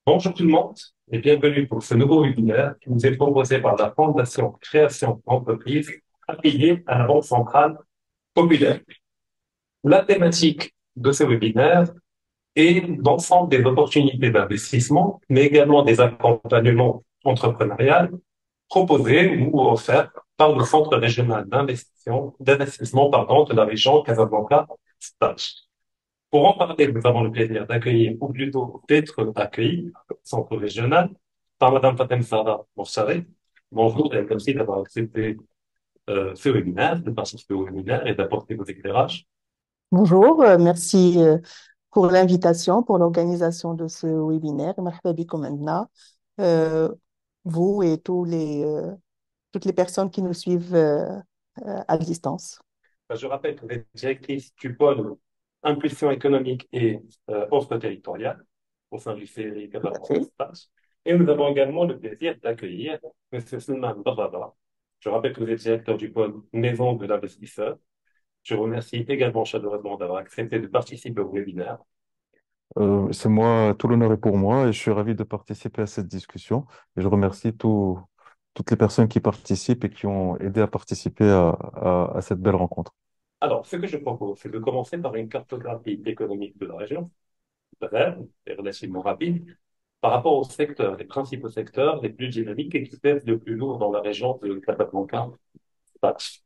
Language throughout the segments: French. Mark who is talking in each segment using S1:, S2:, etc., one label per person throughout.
S1: Bonjour tout le monde et bienvenue pour ce nouveau webinaire qui nous est proposé par la Fondation Création Entreprise affiliée à la Banque Centrale Populaire. La thématique de ce webinaire est l'ensemble des opportunités d'investissement, mais également des accompagnements entrepreneuriaux proposés ou offerts par le Centre régional d'investissement de la région Casablanca-Stage. Pour en parler, nous avons le plaisir d'accueillir, ou plutôt d'être accueillis, au centre régional, par Madame Fatem Sarah Moussaré. Bonjour et merci d'avoir accepté ce webinaire, de participer au webinaire et d'apporter vos éclairages.
S2: Bonjour, merci pour l'invitation, pour l'organisation de ce webinaire. Marhaba bikoum maintenant, euh, vous et toutes les personnes qui nous suivent à distance.
S1: Je rappelle que vous êtes directrice du pôle Impulsion économique et offre territoriale au sein du CRI
S2: Tout à fait.
S1: Espace. Et nous avons également le plaisir d'accueillir M. Sulman Barrada. Je rappelle que vous êtes directeur du pôle Maison de l'investisseur. Je vous remercie également chaleureusement d'avoir accepté de participer au webinaire.
S3: C'est moi, tout l'honneur est pour moi et je suis ravi de participer à cette discussion. Et je remercie toutes les personnes qui participent et qui ont aidé à participer à cette belle rencontre.
S1: Alors, ce que je propose, c'est de commencer par une cartographie économique de la région, brève et relativement rapide, par rapport aux secteurs, les principaux secteurs les plus dynamiques et qui pèsent le plus lourd dans la région de Casablanca.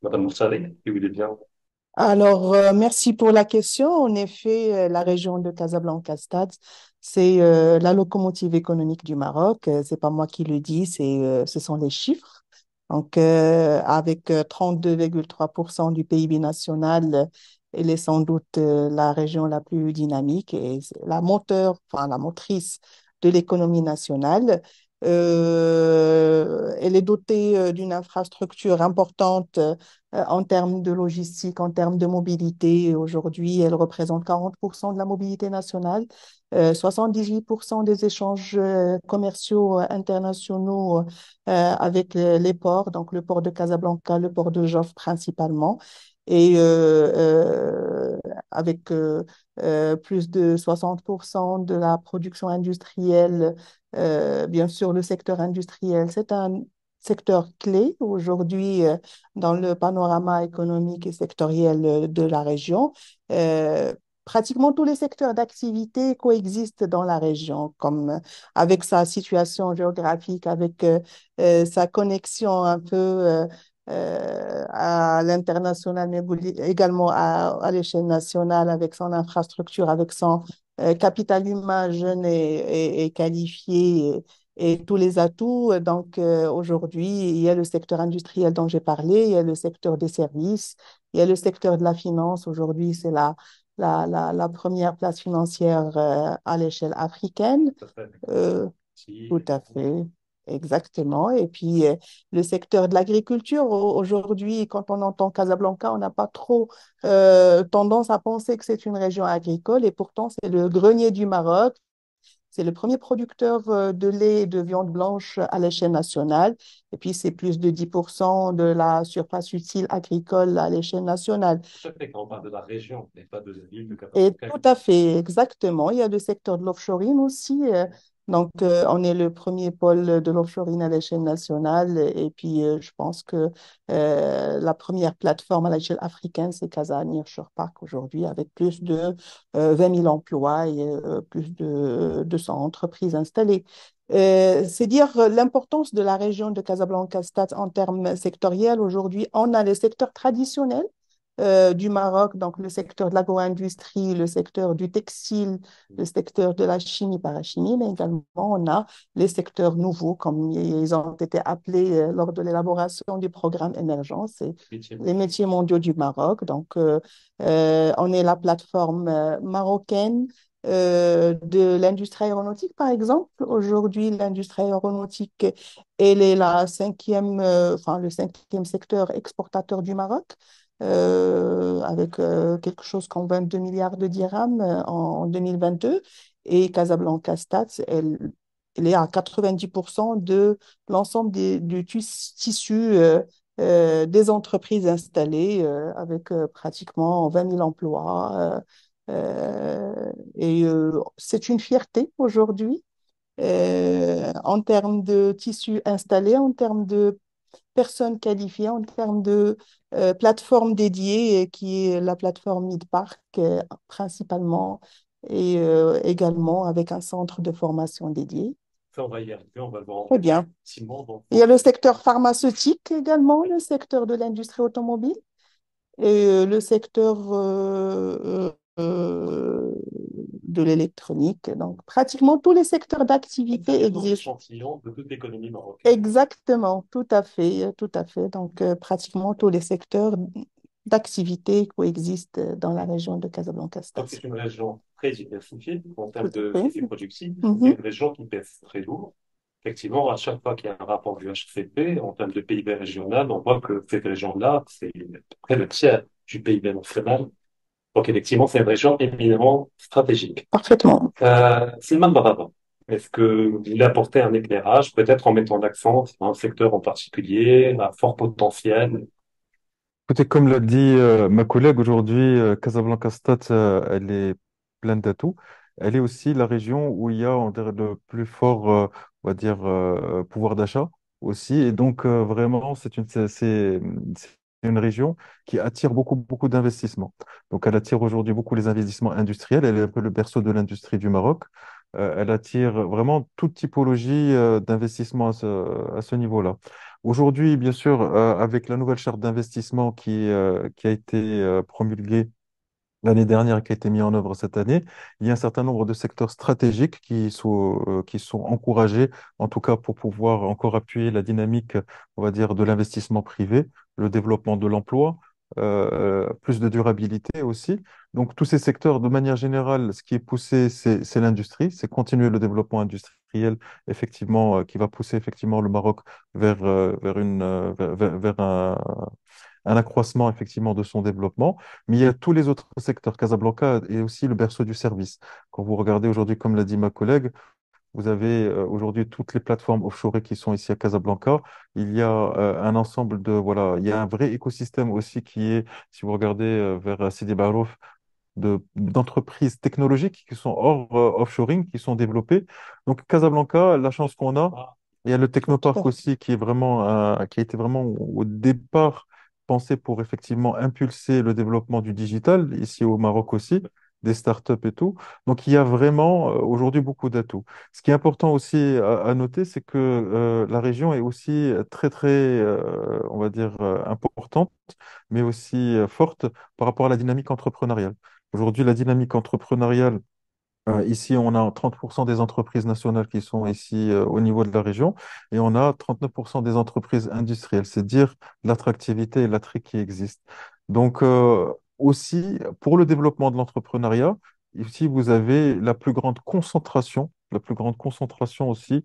S1: Madame Moussalé, si vous voulez bien.
S2: Alors, merci pour la question. En effet, la région de Casablanca-Stade, c'est la locomotive économique du Maroc. C'est pas moi qui le dis, ce sont les chiffres. Donc, avec 32,3% du PIB national, elle est sans doute la région la plus dynamique et c'est la moteur, enfin la motrice de l'économie nationale. Elle est dotée d'une infrastructure importante en termes de logistique, en termes de mobilité. Aujourd'hui, elle représente 40% de la mobilité nationale, 78% des échanges commerciaux internationaux avec les ports, donc le port de Casablanca, le port de Joffre principalement, et avec plus de 60% de la production industrielle. Bien sûr, le secteur industriel, c'est un secteur clé aujourd'hui dans le panorama économique et sectoriel de la région. Euh, Pratiquement tous les secteurs d'activité coexistent dans la région, comme avec sa situation géographique, avec sa connexion un peu à l'international, mais également à l'échelle nationale, avec son infrastructure, avec son capital humain jeune et qualifié et tous les atouts. Donc, aujourd'hui, il y a le secteur industriel dont j'ai parlé, il y a le secteur des services, il y a le secteur de la finance. Aujourd'hui, c'est la première place financière à l'échelle africaine.
S1: Ça fait
S2: Euh,
S1: si,
S2: Tout à fait, exactement. Et puis, le secteur de l'agriculture, aujourd'hui, quand on entend Casablanca, on n'a pas trop tendance à penser que c'est une région agricole, et pourtant, c'est le grenier du Maroc. C'est le premier producteur de lait et de viande blanche à l'échelle nationale. Et puis, c'est plus de 10% de la surface utile agricole à l'échelle nationale.
S1: tout à fait quand on parle de la région, mais pas de la ville de
S2: Et
S1: Casablanca.
S2: tout à fait, exactement. Il y a le secteur de l'offshoring aussi. Donc, on est le premier pôle de l'offshoring à l'échelle nationale. Et puis, je pense que la première plateforme à l'échelle africaine, c'est Casa Nearshore Park aujourd'hui, avec plus de 20 000 emplois et plus de 200 entreprises installées. C'est dire l'importance de la région de Casablanca-Stade en termes sectoriels. Aujourd'hui, on a les secteurs traditionnels du Maroc, donc le secteur de l'agro-industrie, le secteur du textile, le secteur de la chimie parachimie, mais également on a les secteurs nouveaux, comme ils ont été appelés lors de l'élaboration du programme Émergence, et les métiers mondiaux du Maroc. Donc, on est la plateforme marocaine de l'industrie aéronautique, par exemple. Aujourd'hui, l'industrie aéronautique, elle est enfin, le cinquième secteur exportateur du Maroc avec quelque chose comme 22 milliards de dirhams en 2022. Et Casablanca Stats, elle est à 90% de l'ensemble du tissu des entreprises installées avec pratiquement 20 000 emplois. Et c'est une fierté aujourd'hui en termes de tissus installés, en termes de personnes qualifiées, en termes de plateforme dédiée, qui est la plateforme Midpark principalement, et également avec un centre de formation dédié.
S1: Ça, on va y arriver, on va le voir
S2: Très bien.
S1: effectivement. Donc,
S2: Il y a le secteur pharmaceutique également, le secteur de l'industrie automobile et le secteur de l'électronique. Donc, pratiquement tous les secteurs d'activité
S1: c'est un
S2: existent.
S1: échantillon de toute l'économie marocaine.
S2: Exactement, tout à fait, tout à fait. Donc, pratiquement tous les secteurs d'activité coexistent dans la région de Casablanca
S1: Donc, c'est
S2: Station.
S1: une région très diversifiée en
S2: Tout
S1: termes
S2: à
S1: de
S2: fait.
S1: tissu productif. C'est
S2: Mhm.
S1: une région qui pèse très lourd. Effectivement, à chaque fois qu'il y a un rapport du HCP, en termes de PIB régional, on voit que cette région-là, c'est près de tiers du PIB national. Donc, effectivement, c'est une région éminemment stratégique.
S2: Parfaitement.
S1: Silman Baraba, est-ce que vous voulez apporter un éclairage, peut-être en mettant l'accent sur un secteur en particulier, à fort potentiel?
S3: Écoutez, comme l'a dit ma collègue, aujourd'hui, Casablanca Stat, elle est pleine d'atouts. Elle est aussi la région où il y a, on dirait, le plus fort, on va dire, pouvoir d'achat aussi. Et donc, vraiment, c'est une région qui attire beaucoup, beaucoup d'investissements. Donc, elle attire aujourd'hui beaucoup les investissements industriels. Elle est un peu le berceau de l'industrie du Maroc. Elle attire vraiment toute typologie d'investissement à ce niveau-là. Aujourd'hui, bien sûr, avec la nouvelle charte d'investissement qui a été promulguée l'année dernière et qui a été mise en œuvre cette année, il y a un certain nombre de secteurs stratégiques qui sont encouragés, en tout cas pour pouvoir encore appuyer la dynamique, on va dire, de l'investissement privé, le développement de l'emploi, plus de durabilité aussi. Donc, tous ces secteurs, de manière générale, ce qui est poussé, c'est l'industrie, c'est continuer le développement industriel, effectivement, qui va pousser effectivement le Maroc vers un accroissement effectivement de son développement. Mais il y a tous les autres secteurs. Casablanca est aussi le berceau du service. Quand vous regardez aujourd'hui, comme l'a dit ma collègue, vous avez aujourd'hui toutes les plateformes offshore qui sont ici à Casablanca. Il y a un ensemble voilà, il y a un vrai écosystème aussi qui est, si vous regardez vers Sidi Barouf, d'entreprises technologiques qui sont hors offshoring, qui sont développées. Donc Casablanca, la chance qu'on a,
S1: Ah,
S3: il y a le
S2: Tout
S3: technoparc
S2: à fait.
S3: aussi qui est vraiment, qui a été vraiment au départ pensé pour effectivement impulser le développement du digital, ici au Maroc aussi, des startups et tout. Donc il y a vraiment aujourd'hui beaucoup d'atouts. Ce qui est important aussi à noter, c'est que la région est aussi très, très, on va dire, importante, mais aussi forte par rapport à la dynamique entrepreneuriale. Aujourd'hui, la dynamique entrepreneuriale, ici, on a 30% des entreprises nationales qui sont ici au niveau de la région et on a 39% des entreprises industrielles. C'est dire l'attractivité et l'attrait qui existe. Donc, aussi, pour le développement de l'entrepreneuriat, ici, vous avez la plus grande concentration aussi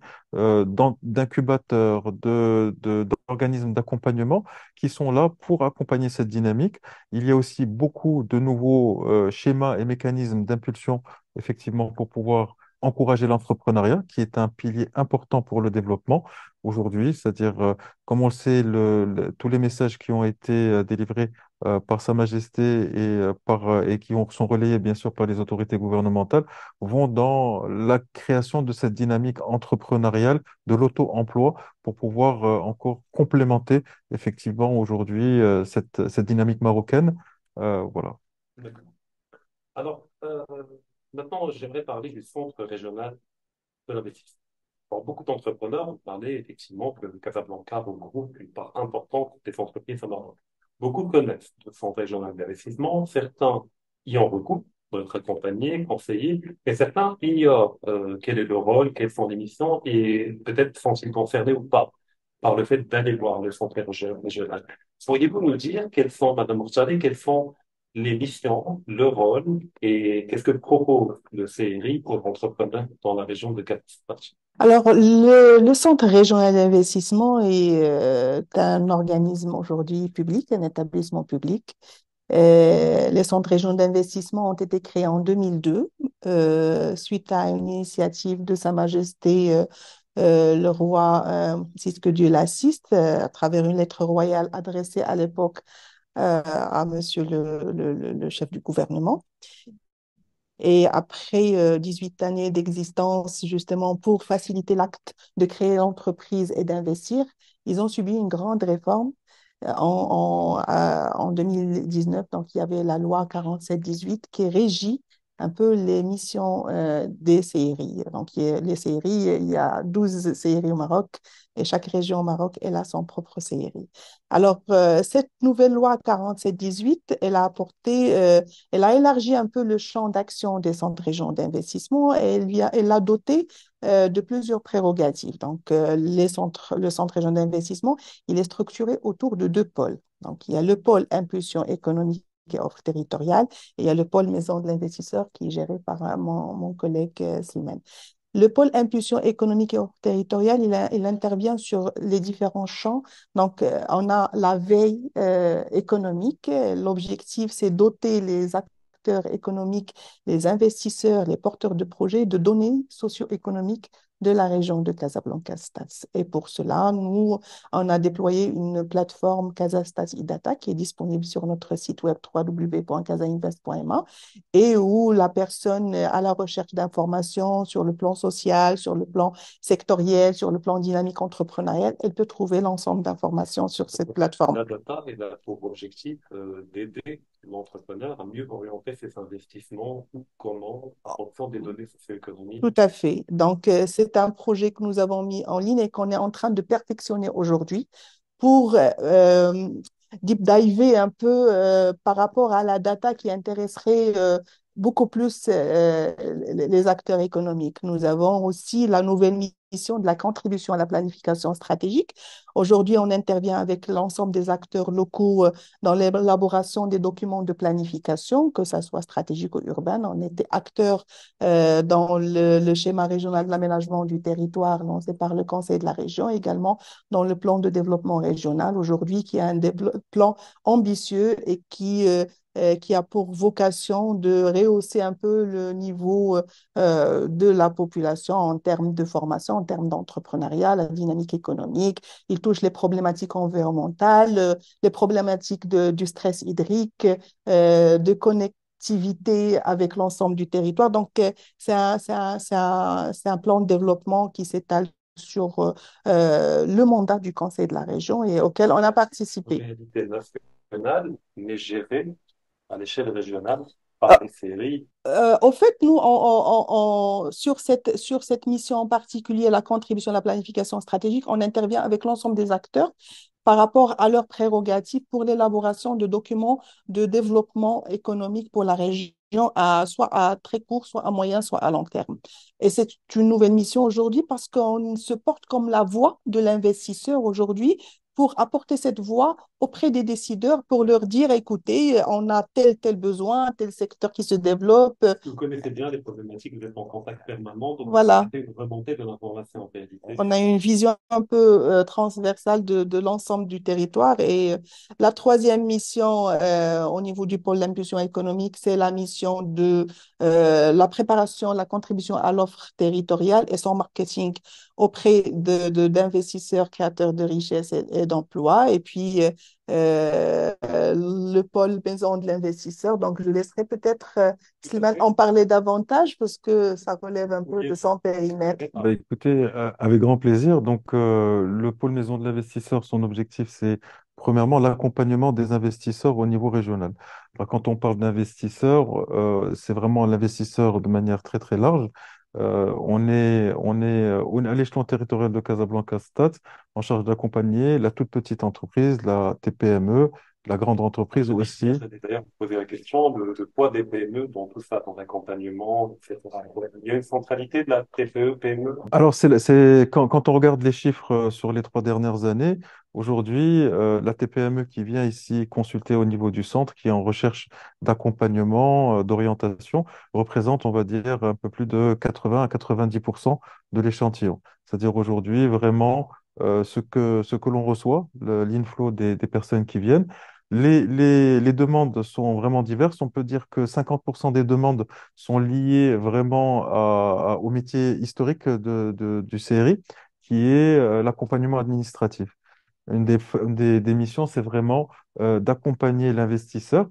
S3: d'incubateurs, d'organismes d'accompagnement qui sont là pour accompagner cette dynamique. Il y a aussi beaucoup de nouveaux schémas et mécanismes d'impulsion effectivement, pour pouvoir encourager l'entrepreneuriat, qui est un pilier important pour le développement aujourd'hui. C'est-à-dire, comme on le sait, tous les messages qui ont été délivrés par Sa Majesté et qui sont relayés, bien sûr, par les autorités gouvernementales, vont dans la création de cette dynamique entrepreneuriale, de l'auto-emploi, pour pouvoir encore complémenter, effectivement, aujourd'hui, cette dynamique marocaine. Voilà.
S1: d'accord. Alors, maintenant, j'aimerais parler du Centre régional de l'investissement. Alors, beaucoup d'entrepreneurs ont parlé effectivement que Casablanca regroupe une part importante des entreprises au Maroc. Beaucoup connaissent le Centre régional d'investissement, certains y en recoupent pour être accompagnés, conseillés, et certains ignorent quel est le rôle, quelles sont les missions, et peut-être sont-ils concernés ou pas par le fait d'aller voir le Centre régional. Pourriez-vous nous dire quelles sont, Madame Mourtadi, quelles sont les missions, le rôle, et qu'est-ce que propose le CRI pour entrepreneurs dans la région de Casablanca?
S2: Alors, le Centre régional d'investissement est un organisme aujourd'hui public, un établissement public. Les centres régionaux d'investissement ont été créés en 2002 suite à une initiative de Sa Majesté le roi, si que Dieu l'assiste, à travers une lettre royale adressée à l'époque à Monsieur le chef du gouvernement. Et après 18 années d'existence, justement, pour faciliter l'acte de créer l'entreprise et d'investir, ils ont subi une grande réforme en 2019. Donc, il y avait la loi 47-18 qui régit un peu les missions des CRI. Donc, les CRI, il y a 12 CRI au Maroc et chaque région au Maroc, elle a son propre CRI. Alors, cette nouvelle loi 47-18, elle a élargi un peu le champ d'action des centres régionaux d'investissement et elle l'a doté de plusieurs prérogatives. Donc, le centre régional d'investissement, il est structuré autour de deux pôles. Donc, il y a le pôle impulsion économique et offre territoriale et il y a le pôle maison de l'investisseur qui est géré par mon collègue Slimane. Le pôle impulsion économique et territoriale, il intervient sur les différents champs. Donc, on a la veille économique. L'objectif, c'est doter les acteurs économiques, les investisseurs, les porteurs de projets de données socio-économiques de la région de Casablanca-Stats. Et pour cela, on a déployé une plateforme Casastats e-Data qui est disponible sur notre site web www.casainvest.ma et où la personne à la recherche d'informations sur le plan social, sur le plan sectoriel, sur le plan dynamique entrepreneurial, elle peut trouver l'ensemble d'informations sur cette plateforme.
S1: La data a pour objectif d'aider l'entrepreneur à mieux orienter ses investissements ou comment en fonction des données socio-économiques.
S2: Tout à fait. Donc, c'est un projet que nous avons mis en ligne et qu'on est en train de perfectionner aujourd'hui pour deep diver un peu par rapport à la data qui intéresserait beaucoup plus les acteurs économiques. Nous avons aussi la nouvelle mission de la contribution à la planification stratégique. Aujourd'hui, on intervient avec l'ensemble des acteurs locaux dans l'élaboration des documents de planification, que ce soit stratégique ou urbain. On était acteurs dans le schéma régional de l'aménagement du territoire lancé par le Conseil de la région, également dans le plan de développement régional aujourd'hui, qui a un plan ambitieux et qui a pour vocation de rehausser un peu le niveau de la population en termes de formation, en termes d'entrepreneuriat, la dynamique économique. Il touche les problématiques environnementales, les problématiques du stress hydrique, de connectivité avec l'ensemble du territoire. Donc, c'est un plan de développement qui s'étale sur le mandat du Conseil de la région et auquel on a participé.
S1: Réalité nationale, mais gérée à l'échelle régionale par des séries.
S2: Au fait, nous, sur cette mission en particulier, la contribution à la planification stratégique, on intervient avec l'ensemble des acteurs par rapport à leurs prérogatives pour l'élaboration de documents de développement économique pour la région, soit à très court, soit à moyen, soit à long terme. Et c'est une nouvelle mission aujourd'hui parce qu'on se porte comme la voix de l'investisseur aujourd'hui pour apporter cette voix auprès des décideurs pour leur dire, écoutez, on a tel besoin, tel secteur qui se développe.
S1: Vous connaissez bien les problématiques, vous êtes en contact permanent, donc
S2: Voilà.
S1: vous avez une remontée de l'information en réalité.
S2: On a une vision un peu transversale de l'ensemble du territoire. Et la troisième mission au niveau du pôle d'impulsion économique, c'est la mission de la préparation, la contribution à l'offre territoriale et son marketing auprès d'investisseurs créateurs de richesses et d'emplois. Et puis, le pôle maison de l'investisseur. Donc, je laisserai peut-être Slimane en parler davantage parce que ça relève un peu de son périmètre.
S3: Bah, écoutez, avec grand plaisir. Donc, le pôle maison de l'investisseur, son objectif, c'est premièrement l'accompagnement des investisseurs au niveau régional. Alors, quand on parle d'investisseurs, c'est vraiment l'investisseur de manière très très large. On est à l'échelon territorial de Casablanca Stat en charge d'accompagner la toute petite entreprise, la TPME, la grande entreprise aussi.
S1: D'ailleurs, vous posez la question, le poids des PME dans tout ça, dans l'accompagnement, etc. Il y a une centralité de la TPE, PME.
S3: Alors, quand on regarde les chiffres sur les 3 dernières années, aujourd'hui, la TPME qui vient ici consulter au niveau du centre, qui est en recherche d'accompagnement, d'orientation, représente, on va dire, un peu plus de 80 à 90% de l'échantillon. C'est-à-dire aujourd'hui, vraiment, ce que l'on reçoit, l'inflow des personnes qui viennent. Les demandes sont vraiment diverses. On peut dire que 50% des demandes sont liées vraiment au métier historique du CRI, qui est l'accompagnement administratif. Une des missions, c'est vraiment d'accompagner l'investisseur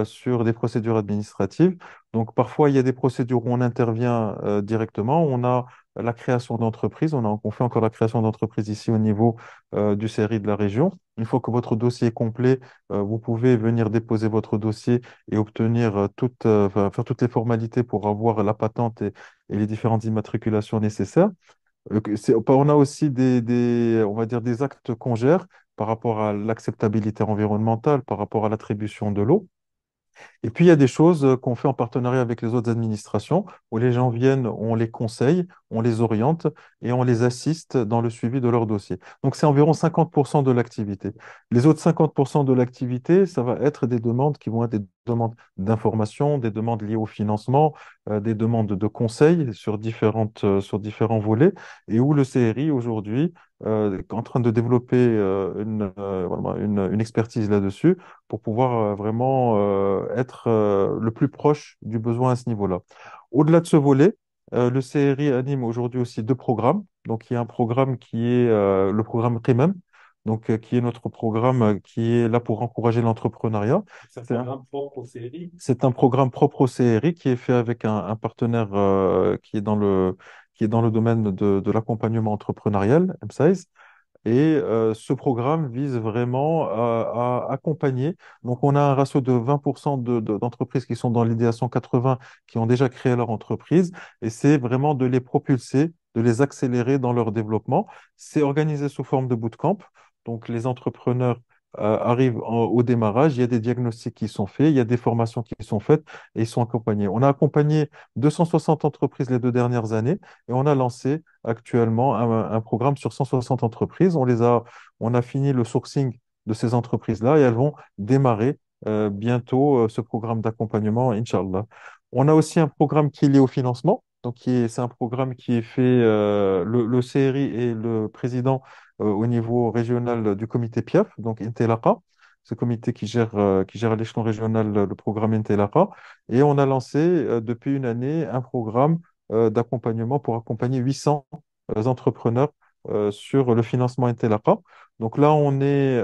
S3: sur des procédures administratives. Donc, parfois, il y a des procédures où on intervient directement. On a la création d'entreprise. On fait encore la création d'entreprise ici au niveau du CRI de la région. Une fois que votre dossier est complet, vous pouvez venir déposer votre dossier et obtenir enfin, faire toutes les formalités pour avoir la patente et les différentes immatriculations nécessaires. On a aussi on va dire des actes qu'on gère par rapport à l'acceptabilité environnementale, par rapport à l'attribution de l'eau. Et puis, il y a des choses qu'on fait en partenariat avec les autres administrations, où les gens viennent, on les conseille, on les oriente et on les assiste dans le suivi de leur dossier. Donc, c'est environ 50% de l'activité. Les autres 50% de l'activité, ça va être des demandes qui vont être des demandes d'information, des demandes liées au financement, des demandes de conseils sur différents volets, et où le CRI aujourd'hui est en train de développer vraiment une expertise là-dessus pour pouvoir vraiment être le plus proche du besoin à ce niveau-là. Au-delà de ce volet, le CRI anime aujourd'hui aussi deux programmes. Donc, il y a un programme qui est le programme RIMEM, donc, qui est notre programme qui est là pour encourager l'entrepreneuriat.
S1: C'est un programme propre aux séries.
S3: C'est un programme propre au CRI qui est fait avec un partenaire qui est dans le domaine de l'accompagnement entrepreneurial, MSIS. Et ce programme vise vraiment à accompagner. Donc, on a un ratio de 20% d'entreprises qui sont dans l'idéation 80, qui ont déjà créé leur entreprise. Et c'est vraiment de les propulser, de les accélérer dans leur développement. C'est organisé sous forme de bootcamp. Donc, les entrepreneurs arrivent au démarrage. Il y a des diagnostics qui sont faits, il y a des formations qui sont faites et ils sont accompagnés. On a accompagné 260 entreprises les 2 dernières années et on a lancé actuellement un programme sur 160 entreprises. On a fini le sourcing de ces entreprises-là et elles vont démarrer bientôt ce programme d'accompagnement, Inch'Allah. On a aussi un programme qui est lié au financement. Donc, c'est un programme qui est fait, le CRI et le président au niveau régional du comité PIAF, donc Intelaqa, ce comité qui gère à l'échelon régional le programme Intelaqa. Et on a lancé depuis une année un programme d'accompagnement pour accompagner 800 entrepreneurs sur le financement Intelaqa. Donc là, on est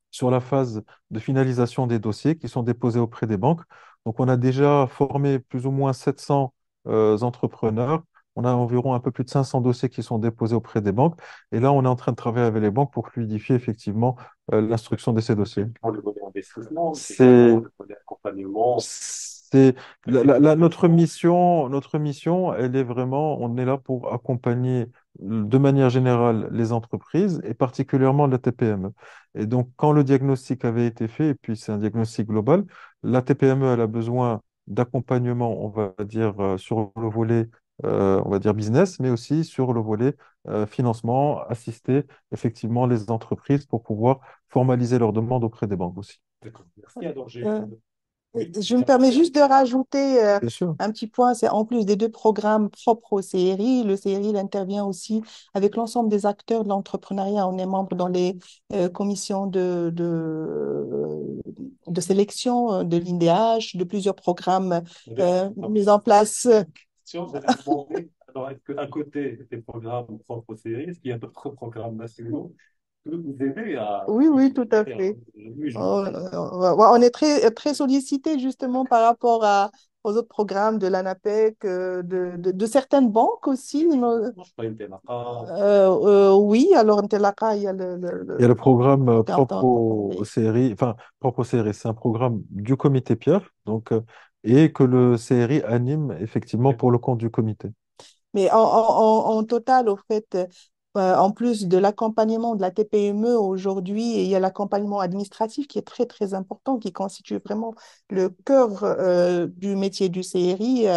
S3: sur la phase de finalisation des dossiers qui sont déposés auprès des banques. Donc, on a déjà formé plus ou moins 700 entrepreneurs. On a environ un peu plus de 500 dossiers qui sont déposés auprès des banques. Et là, on est en train de travailler avec les banques pour fluidifier effectivement l'instruction de ces dossiers.
S1: Pour le volet investissement, c'est
S3: C'est,
S1: le volet accompagnement.
S3: c'est notre mission, elle est vraiment, on est là pour accompagner de manière générale les entreprises et particulièrement la TPME. Et donc, quand le diagnostic avait été fait, et puis c'est un diagnostic global, la TPME, elle a besoin d'accompagnement, on va dire, sur le volet, on va dire business, mais aussi sur le volet financement, assister effectivement les entreprises pour pouvoir formaliser leurs demandes auprès des banques aussi.
S1: D'accord, merci. Alors,
S2: Euh,
S1: oui,
S2: Je me permets juste de rajouter
S3: Bien sûr.
S2: un petit point, c'est en plus des deux programmes propres au CRI, le CRI il intervient aussi avec l'ensemble des acteurs de l'entrepreneuriat. On est membre dans les commissions de sélection de l'INDH, de plusieurs programmes mis en place.
S1: si on avait demandé, alors est-ce qu'à côté des programmes propres aux séries, est-ce qu'il y a d'autres programmes nationaux que vous aidez à
S2: Oui, oui, tout à
S1: faire
S2: fait.
S1: oui,
S2: On est très sollicité justement par rapport aux autres programmes de l'ANAPEC, de certaines banques aussi.
S1: je pas une démarche.
S2: Oui, alors Ntelaka, il y a
S3: Il y a le programme propre aux
S2: attendez.
S3: séries, enfin, propre aux séries, c'est un programme du comité PIAF, donc, et que le CRI anime effectivement pour le compte du comité.
S2: Mais en total, au fait, en plus de l'accompagnement de la TPME aujourd'hui, il y a l'accompagnement administratif qui est très important, qui constitue vraiment le cœur du métier du CRI.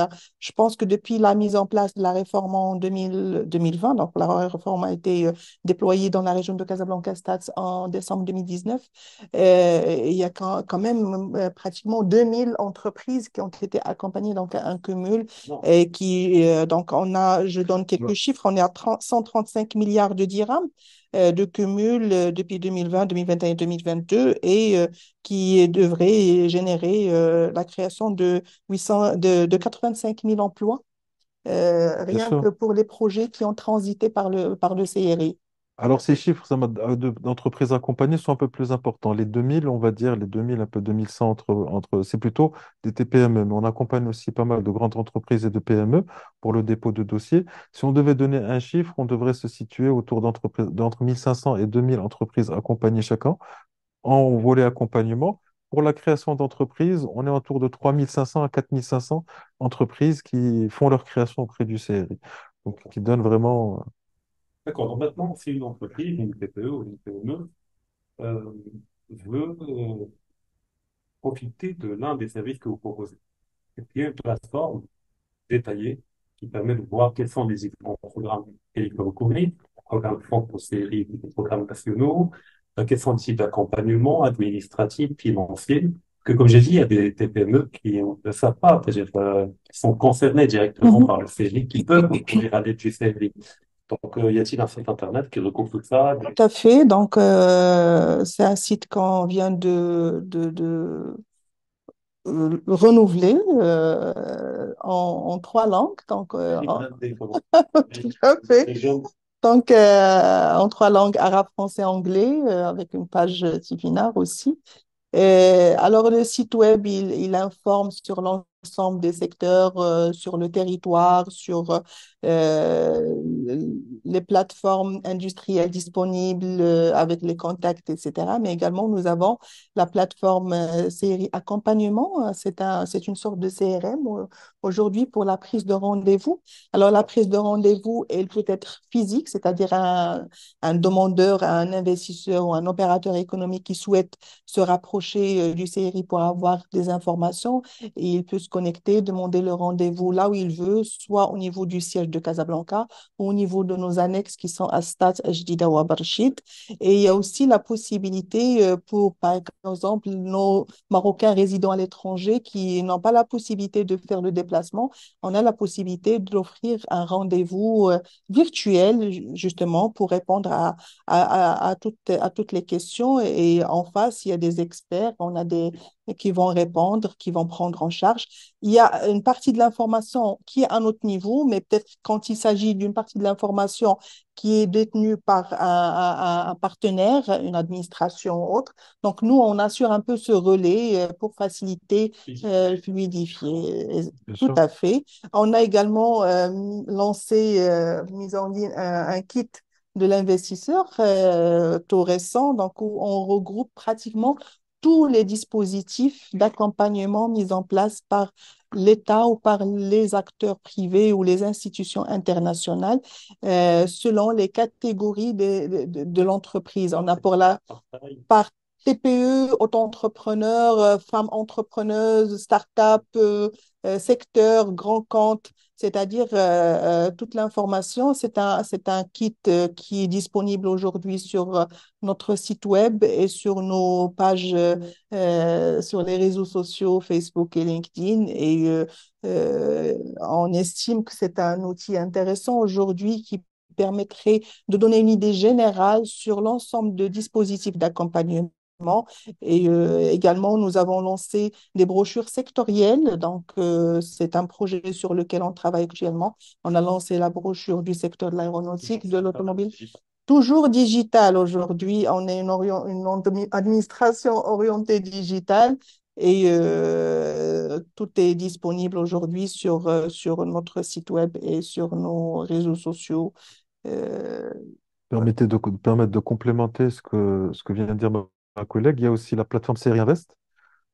S2: Je pense que depuis la mise en place de la réforme en 2020, donc la réforme a été déployée dans la région de Casablanca-Stats en décembre 2019, il y a quand même pratiquement 2000 entreprises qui ont été accompagnées, donc un cumul
S1: Non,
S2: et donc je donne quelques chiffres, on est à 135 milliards de dirhams de cumul depuis 2020, 2021 et 2022 et qui devrait générer la création de 85 000 emplois,
S3: Bien
S2: rien
S3: sûr.
S2: que pour les projets qui ont transité par le CRI.
S3: Alors, ces chiffres d'entreprises accompagnées sont un peu plus importants. Les 2000, on va dire, les 2000, un peu 2100, c'est plutôt des TPME. Mais on accompagne aussi pas mal de grandes entreprises et de PME pour le dépôt de dossiers. Si on devait donner un chiffre, on devrait se situer autour d'entre 1500 et 2000 entreprises accompagnées chacun en volet accompagnement. Pour la création d'entreprises, on est autour de 3500 à 4500 entreprises qui font leur création auprès du CRI. Donc, qui donnent vraiment.
S1: D'accord. Donc maintenant, si une entreprise, une TPE ou une PME, euh, veut profiter de l'un des services que vous proposez. Il y a une plateforme détaillée qui permet de voir quels sont les différents programmes qu'ils peuvent recourir, programmes franco-séries, des programmes nationaux, quels sont les types d'accompagnement administratif, financier, que comme j'ai dit, il y a des TPME qui ne savent pas, c'est-à-dire qui sont concernés directement par le CRI, qui peuvent recourir à l'aide du CRI. Donc, y a-t-il un site internet qui regroupe tout ça?
S2: Tout à fait. Donc, c'est un site qu'on vient renouveler en trois langues. Donc, tout à fait. Donc, en trois langues, arabe, français, anglais, avec une page Tifinagh aussi. Alors, le site web, il informe sur l'ensemble des secteurs, sur le territoire, sur euh, les plateformes industrielles disponibles avec les contacts, etc. Mais également, nous avons la plateforme série accompagnement. C'est une sorte de CRM aujourd'hui pour la prise de rendez-vous. Alors, la prise de rendez-vous, elle peut être physique, c'est-à-dire un demandeur, un investisseur ou un opérateur économique qui souhaite se rapprocher du CRI pour avoir des informations et il peut se connecter, demander le rendez-vous là où il veut, soit au niveau du siège de Casablanca ou au niveau de nos annexes qui sont à Stade, Jdida ou à Barchid. Et il y a aussi la possibilité pour, par exemple, nos Marocains résidant à l'étranger qui n'ont pas la possibilité de faire le déplacement, on a la possibilité d'offrir un rendez-vous virtuel justement pour répondre à toutes les questions. Et en face, il y a des experts, on a des qui vont répondre, qui vont prendre en charge. Il y a une partie de l'information qui est à notre niveau, mais peut-être quand il s'agit d'une partie de l'information qui est détenue par un partenaire, une administration ou autre. Donc, nous, on assure un peu ce relais pour faciliter, fluidifier.
S3: Bien
S2: Tout
S3: sûr.
S2: à fait. On a également lancé, mis en ligne un kit de l'investisseur tout récent, donc où on regroupe pratiquement tous les dispositifs d'accompagnement mis en place par l'État ou par les acteurs privés ou les institutions internationales selon les catégories de l'entreprise. On a pour la par TPE, auto-entrepreneurs, femmes entrepreneuses, start-up, secteur, grand compte, c'est-à-dire toute l'information. C'est un kit qui est disponible aujourd'hui sur notre site web et sur nos pages, sur les réseaux sociaux, Facebook et LinkedIn. Et on estime que c'est un outil intéressant aujourd'hui qui permettrait de donner une idée générale sur l'ensemble de dispositifs d'accompagnement. Et également, nous avons lancé des brochures sectorielles. Donc, c'est un projet sur lequel on travaille actuellement. On a lancé la brochure du secteur de l'aéronautique, de l'automobile. Toujours digital aujourd'hui. On est une administration orientée digitale et tout est disponible aujourd'hui sur notre site web et sur nos réseaux sociaux. Euh,
S3: Permettre de complémenter ce que vient de dire ma collègue, il y a aussi la plateforme Série Invest.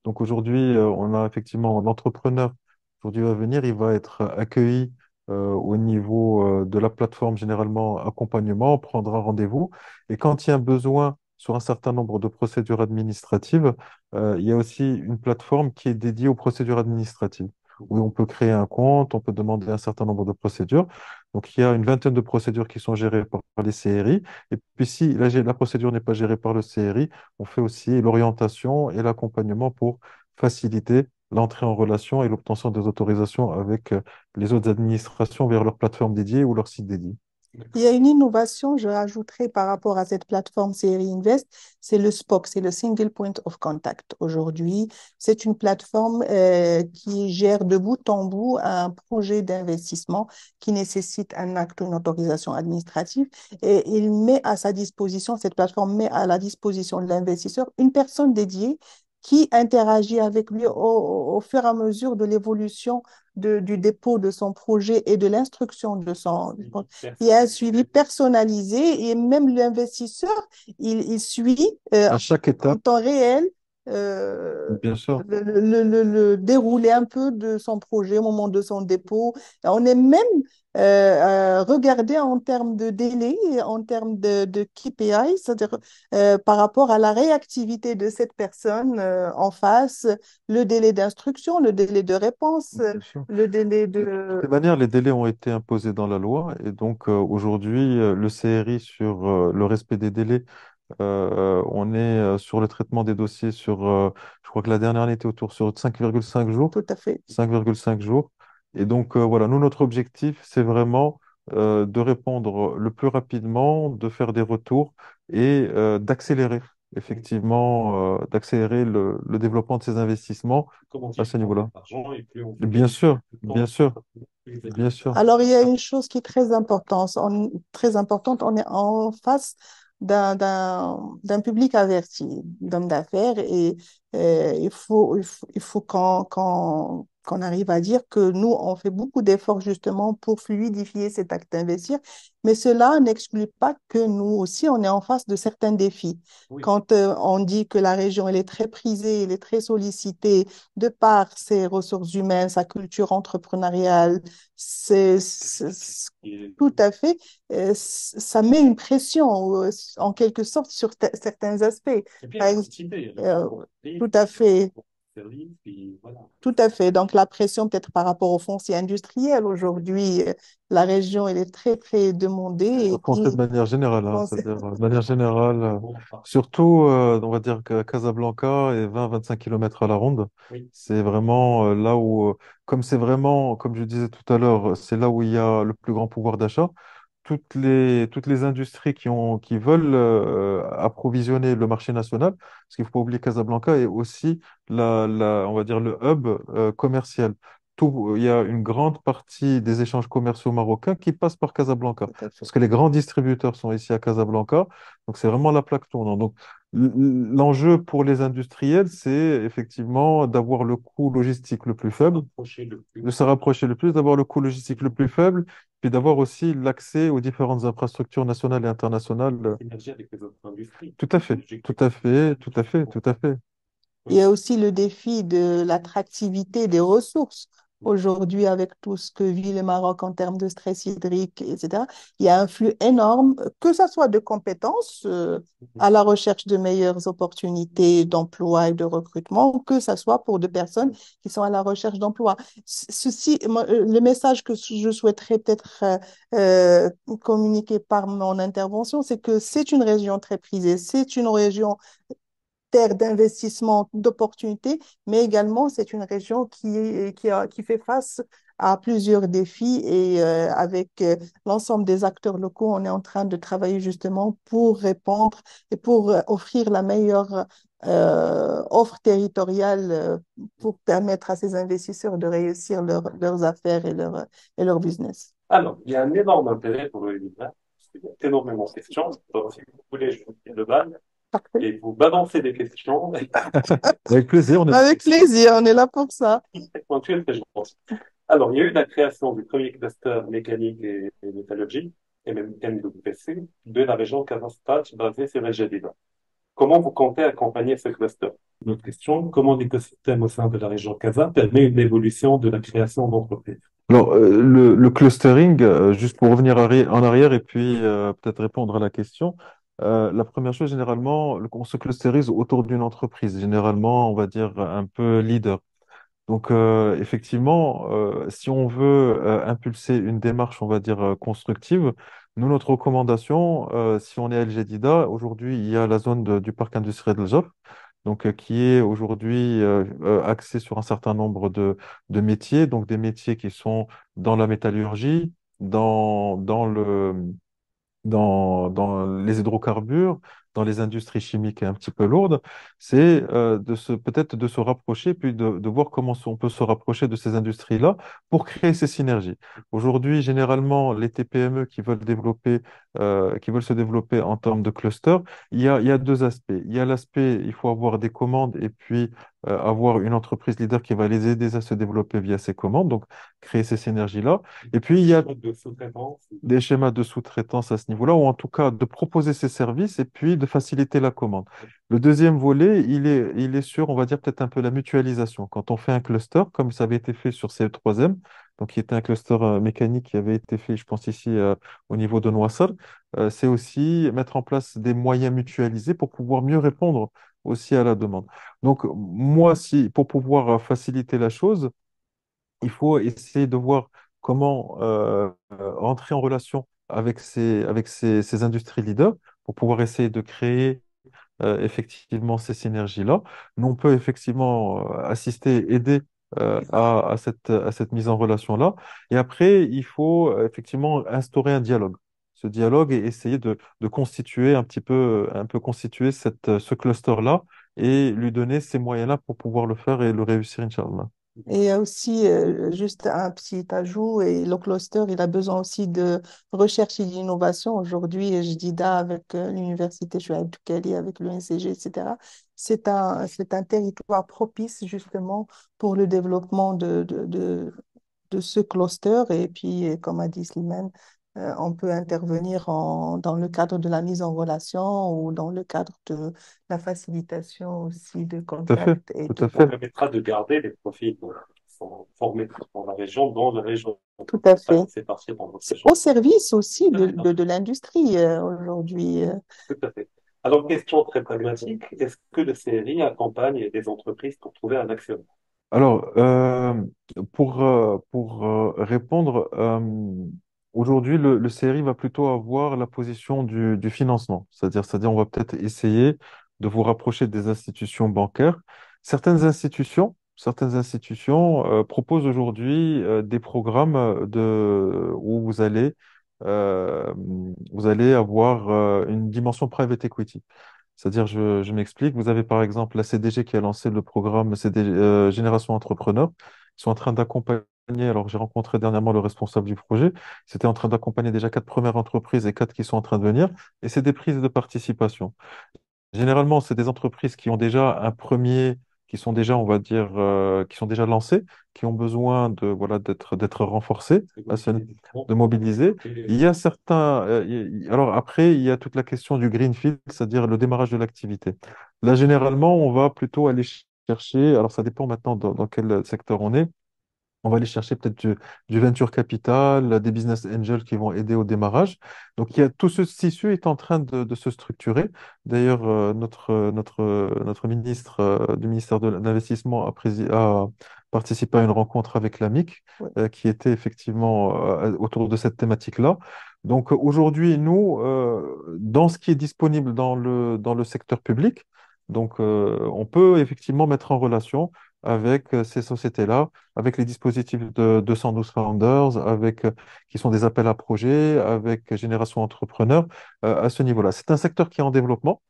S3: Donc aujourd'hui, on a effectivement l'entrepreneur. Aujourd'hui va venir, il va être accueilli au niveau de la plateforme, généralement accompagnement, on prendra rendez-vous. Et quand il y a un besoin sur un certain nombre de procédures administratives, il y a aussi une plateforme qui est dédiée aux procédures administratives, où on peut créer un compte, on peut demander un certain nombre de procédures. Donc il y a une vingtaine de procédures qui sont gérées par les CRI. Et puis si la procédure n'est pas gérée par le CRI, on fait aussi l'orientation et l'accompagnement pour faciliter l'entrée en relation et l'obtention des autorisations avec les autres administrations vers leur plateforme dédiée ou leur site dédié.
S2: Il y a une innovation, je rajouterai par rapport à cette plateforme Série Invest, c'est le SPOC, c'est le Single Point of Contact. Aujourd'hui, c'est une plateforme qui gère de bout en bout un projet d'investissement qui nécessite un acte ou une autorisation administrative et il met à sa disposition, cette plateforme met à la disposition de l'investisseur une personne dédiée qui interagit avec lui au fur et à mesure de l'évolution du dépôt de son projet et de l'instruction de son. Il y a un suivi personnalisé et même l'investisseur, il suit
S3: À chaque
S2: en
S3: étape,
S2: temps réel euh,
S3: bien sûr.
S2: le déroulé un peu de son projet au moment de son dépôt. On est même regardé en termes de délai, et en termes de KPI, c'est-à-dire par rapport à la réactivité de cette personne en face, le délai d'instruction, le délai de réponse,
S3: Bien sûr.
S2: le délai
S3: De toutes
S2: de...
S3: les manières, les délais ont été imposés dans la loi et donc aujourd'hui, le CRI sur le respect des délais, on est sur le traitement des dossiers sur, je crois que la dernière année était autour sur 5,5 jours.
S2: Tout à fait.
S3: 5,5 jours. Et donc, voilà, nous, notre objectif, c'est vraiment de répondre le plus rapidement, de faire des retours et d'accélérer, effectivement, d'accélérer le développement de ces investissements
S1: Comment
S3: à
S1: dire,
S3: ce
S1: plus on met
S3: niveau-là.
S1: d'argent et plus on fait
S3: Bien
S1: gagner
S3: sûr,
S1: de
S3: bien
S1: temps,
S3: sûr,
S1: plus
S3: bien
S1: efficace.
S3: sûr.
S2: Alors, il y a une chose qui est très importante. Très importante, on est en face d'un public averti, d'hommes d'affaires, et il faut qu'on arrive à dire que nous, on fait beaucoup d'efforts justement pour fluidifier cet acte d'investir, mais cela n'exclut pas que nous aussi, on est en face de certains défis.
S1: Oui,
S2: Quand on dit que la région, elle est très prisée, elle est très sollicitée de par ses ressources humaines, sa culture entrepreneuriale,
S1: et,
S2: tout à fait, ça met une pression en quelque sorte sur certains aspects.
S1: et puis
S2: Par
S1: la
S2: exemple,
S1: quantité, le
S2: euh,
S1: bon prix,
S2: tout à fait,
S1: bon service, puis voilà.
S2: tout à fait. Donc la pression peut-être par rapport au foncier industriel aujourd'hui, la région elle est très très demandée et
S3: Français de
S2: puis
S3: manière générale, hein,
S2: foncier-
S3: c'est-à-dire de manière générale,
S1: Bon, enfin,
S3: surtout, on va dire que Casablanca est 20-25 kilomètres à la ronde.
S1: oui,
S3: C'est vraiment là où, comme c'est vraiment, comme je disais tout à l'heure, c'est là où il y a le plus grand pouvoir d'achat. Toutes les industries qui veulent approvisionner le marché national, parce qu'il ne faut pas oublier Casablanca est aussi on va dire le hub commercial. Il y a une grande partie des échanges commerciaux marocains qui passent par Casablanca,
S2: tout à fait.
S3: parce que les grands distributeurs sont ici à Casablanca, donc c'est vraiment la plaque tournante. Donc l'enjeu pour les industriels, c'est effectivement d'avoir le coût logistique le plus faible,
S1: approcher le plus
S3: de se rapprocher le plus, d'avoir le coût logistique le plus faible, puis d'avoir aussi l'accès aux différentes infrastructures nationales et internationales.
S1: synergie avec les autres industries.
S3: Tout à fait, tout
S1: L'objectif,
S3: à fait, tout à fait,
S1: c'est
S3: tout à fait.
S2: Il y
S1: oui,
S2: a aussi le défi de l'attractivité des ressources. Aujourd'hui, avec tout ce que vit le Maroc en termes de stress hydrique, etc., il y a un flux énorme, que ce soit de compétences à la recherche de meilleures opportunités d'emploi et de recrutement, que ce soit pour des personnes qui sont à la recherche d'emploi. Le message que je souhaiterais peut-être communiquer par mon intervention, c'est que c'est une région très prisée, c'est une région terre d'investissement, d'opportunités, mais également c'est une région qui fait face à plusieurs défis et avec l'ensemble des acteurs locaux, on est en train de travailler justement pour répondre et pour offrir la meilleure offre territoriale pour permettre à ces investisseurs de réussir leurs affaires et leur business.
S1: alors, il y a un énorme intérêt pour le livre, parce qu'il y a énormément de questions. Donc, si vous voulez, je vous dis le bal
S2: Parfait.
S1: et vous balancez des questions.
S3: Avec plaisir, on est...
S2: Avec plaisir, on est là pour ça.
S1: Très pointuelles que je pense. Alors, il y a eu la création du premier cluster mécanique et métallurgie, et même MWC, de la région Casa-Stach basée sur El Jadida. Comment vous comptez accompagner ce cluster? Une autre question, comment l'écosystème au sein de la région Casa permet une évolution de la création d'entreprises?
S3: Alors, le clustering, juste pour revenir en arrière et puis peut-être répondre à la question, la première chose, généralement, on se clusterise autour d'une entreprise, généralement, on va dire un peu leader. Donc, effectivement, si on veut impulser une démarche, on va dire, constructive, nous, notre recommandation, si on est LGDIDA, aujourd'hui, il y a la zone du parc industriel de Jof, donc, qui est aujourd'hui axée sur un certain nombre de métiers, donc des métiers qui sont dans la métallurgie, dans dans les hydrocarbures, dans les industries chimiques un petit peu lourdes, c'est peut-être de se rapprocher, puis de voir comment on peut se rapprocher de ces industries-là pour créer ces synergies. Aujourd'hui, généralement, les TPME qui veulent se développer en termes de cluster, il y a deux aspects. Il y a l'aspect, il faut avoir des commandes et puis avoir une entreprise leader qui va les aider à se développer via ces commandes, donc créer ces synergies-là. Et puis, il y a
S1: De sous-traitance.
S3: des schémas de sous-traitance à ce niveau-là, ou en tout cas de proposer ces services et puis de faciliter la commande. Le deuxième volet, il est sur, on va dire peut-être un peu la mutualisation. Quand on fait un cluster, comme ça avait été fait sur CE3M, donc qui était un cluster mécanique qui avait été fait, je pense ici au niveau de Noissal, c'est aussi mettre en place des moyens mutualisés pour pouvoir mieux répondre aussi à la demande. Donc moi, si pour pouvoir faciliter la chose, il faut essayer de voir comment rentrer en relation avec ces industries leaders pour pouvoir essayer de créer effectivement ces synergies-là. Nous, on peut effectivement assister, aider à cette mise en relation-là. Et après, il faut effectivement instaurer un dialogue. Ce dialogue et essayer de constituer un peu constituer ce cluster-là et lui donner ces moyens-là pour pouvoir le faire et le réussir, Inch'Allah.
S2: Et il y a aussi juste un petit ajout, et le cluster, il a besoin aussi de recherche et d'innovation. Aujourd'hui, JDIDA avec l'Université Chouaib Toukali, avec l'UNCG, etc., c'est un territoire propice justement pour le développement de ce cluster. Et puis, comme a dit Slimane, on peut intervenir dans le cadre de la mise en relation ou dans le cadre de la facilitation aussi de
S3: Tout à fait,
S2: contacts et
S3: tout
S2: tout
S3: à
S1: Ça
S2: ça.
S3: fait.
S1: permettra de garder les profils qui sont formés dans la région, dans la région.
S2: Tout à
S1: Pas
S2: fait.
S1: laisser partir dans d'autres
S2: C'est
S1: régions.
S2: au service aussi de l'industrie aujourd'hui.
S1: Tout à fait. Alors, question très pragmatique, est-ce que le CRI accompagne des entreprises pour trouver un actionnaire?
S3: Alors, pour répondre, aujourd'hui, le CRI va plutôt avoir la position du financement. C'est-à-dire, on va peut-être essayer de vous rapprocher des institutions bancaires. Certaines institutions proposent aujourd'hui des programmes où euh, vous allez avoir une dimension private equity. C'est-à-dire, je m'explique, vous avez par exemple la CDG qui a lancé le programme Génération Entrepreneur. Ils sont en train d'accompagner, alors j'ai rencontré dernièrement le responsable du projet, c'était en train d'accompagner déjà 4 premières entreprises et 4 qui sont en train de venir, et c'est des prises de participation. Généralement, c'est des entreprises qui ont déjà qui sont déjà, on va dire, qui sont déjà lancées, qui ont besoin d'être renforcées, de mobiliser. Il y a certains, alors après, il y a toute la question du greenfield, c'est-à-dire le démarrage de l'activité. Là, généralement, on va plutôt aller chercher, alors ça dépend maintenant dans quel secteur on est. On va aller chercher peut-être du venture capital, des business angels qui vont aider au démarrage. Donc, tout ce tissu est en train de se structurer. D'ailleurs, notre ministre du ministère de l'Investissement a participé à une rencontre avec l'AMIC
S2: Ouais.
S3: qui était effectivement autour de cette thématique-là. Donc, aujourd'hui, nous, dans ce qui est disponible dans le secteur public, donc, on peut effectivement mettre en relation avec ces sociétés-là avec les dispositifs de 212 Founders, qui sont des appels à projets, avec Génération Entrepreneur, à ce niveau-là. C'est un secteur qui est en développement.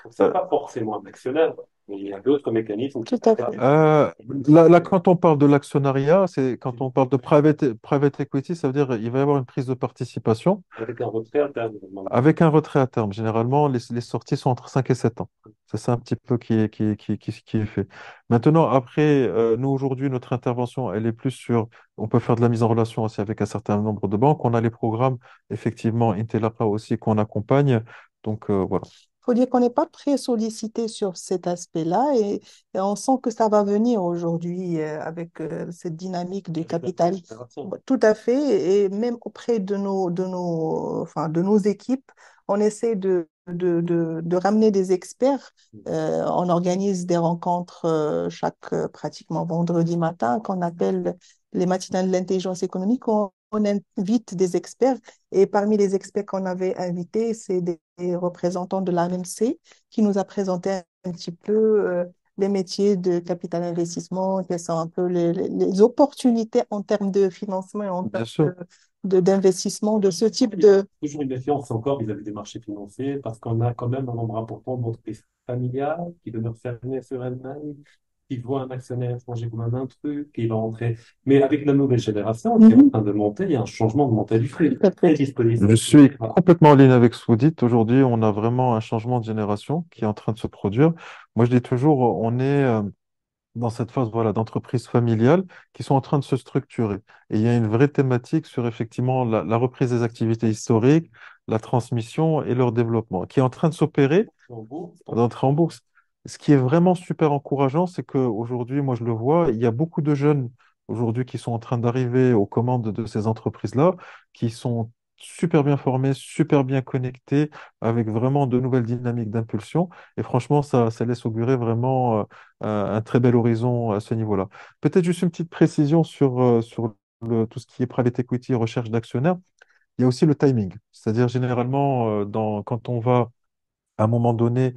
S1: Donc, ce n'est pas forcément un actionnaire, mais il y a d'autres mécanismes qui
S2: Tout à
S1: permettent
S2: fait.
S3: Quand on parle de l'actionnariat, c'est quand on parle de private equity, ça veut dire qu'il va y avoir une prise de participation
S1: avec un retrait interne. Normalement.
S3: avec un retrait à terme. Généralement, les sorties sont entre 5 et 7 ans. C'est ça un petit peu qui est fait. Maintenant, après, nous, aujourd'hui, notre intervention, elle est plus sur, on peut faire de la mise en relation aussi avec un certain nombre de banques. On a les programmes, effectivement, Intelapa aussi, qu'on accompagne. Donc, voilà.
S2: Faut dire qu'on n'est pas très sollicité sur cet aspect-là et on sent que ça va venir aujourd'hui avec cette dynamique du capital. Tout à fait. Et même auprès enfin, de nos équipes, on essaie de ramener des experts. On organise des rencontres chaque pratiquement vendredi matin qu'on appelle les matinales de l'intelligence économique. On invite des experts et parmi les experts qu'on avait invités, c'est des représentants de l'AMC qui nous a présenté un petit peu les métiers de capital investissement, quelles sont un peu les opportunités en termes de financement et en
S3: Bien
S2: termes
S3: sûr.
S2: d'investissement de ce type de...
S1: Toujours une défiance encore vis-à-vis des marchés financiers parce qu'on a quand même un nombre important d'entreprises familiales qui demeurent fermées sur elles-mêmes, qui voient un actionnaire étranger comme un intrus, qui va entrer. Mais avec la nouvelle génération qui est en train de monter, il y a un changement de mentalité très disponible.
S3: Je suis complètement en ligne avec ce que vous dites. Aujourd'hui, on a vraiment un changement de génération qui est en train de se produire. Moi, je dis toujours, on est dans cette phase voilà, d'entreprises familiales qui sont en train de se structurer. Et il y a une vraie thématique sur effectivement la reprise des activités historiques, la transmission et leur développement, qui est en train de s'opérer d'entrer en bourse. Ce qui est vraiment super encourageant, c'est qu'aujourd'hui, moi je le vois, il y a beaucoup de jeunes aujourd'hui qui sont en train d'arriver aux commandes de ces entreprises-là, qui sont super bien formés, super bien connectés, avec vraiment de nouvelles dynamiques d'impulsion. Et franchement, ça laisse augurer vraiment un très bel horizon à ce niveau-là. Peut-être juste une petite précision sur tout ce qui est private equity, recherche d'actionnaires. Il y a aussi le timing. C'est-à-dire, généralement, quand on va à un moment donné,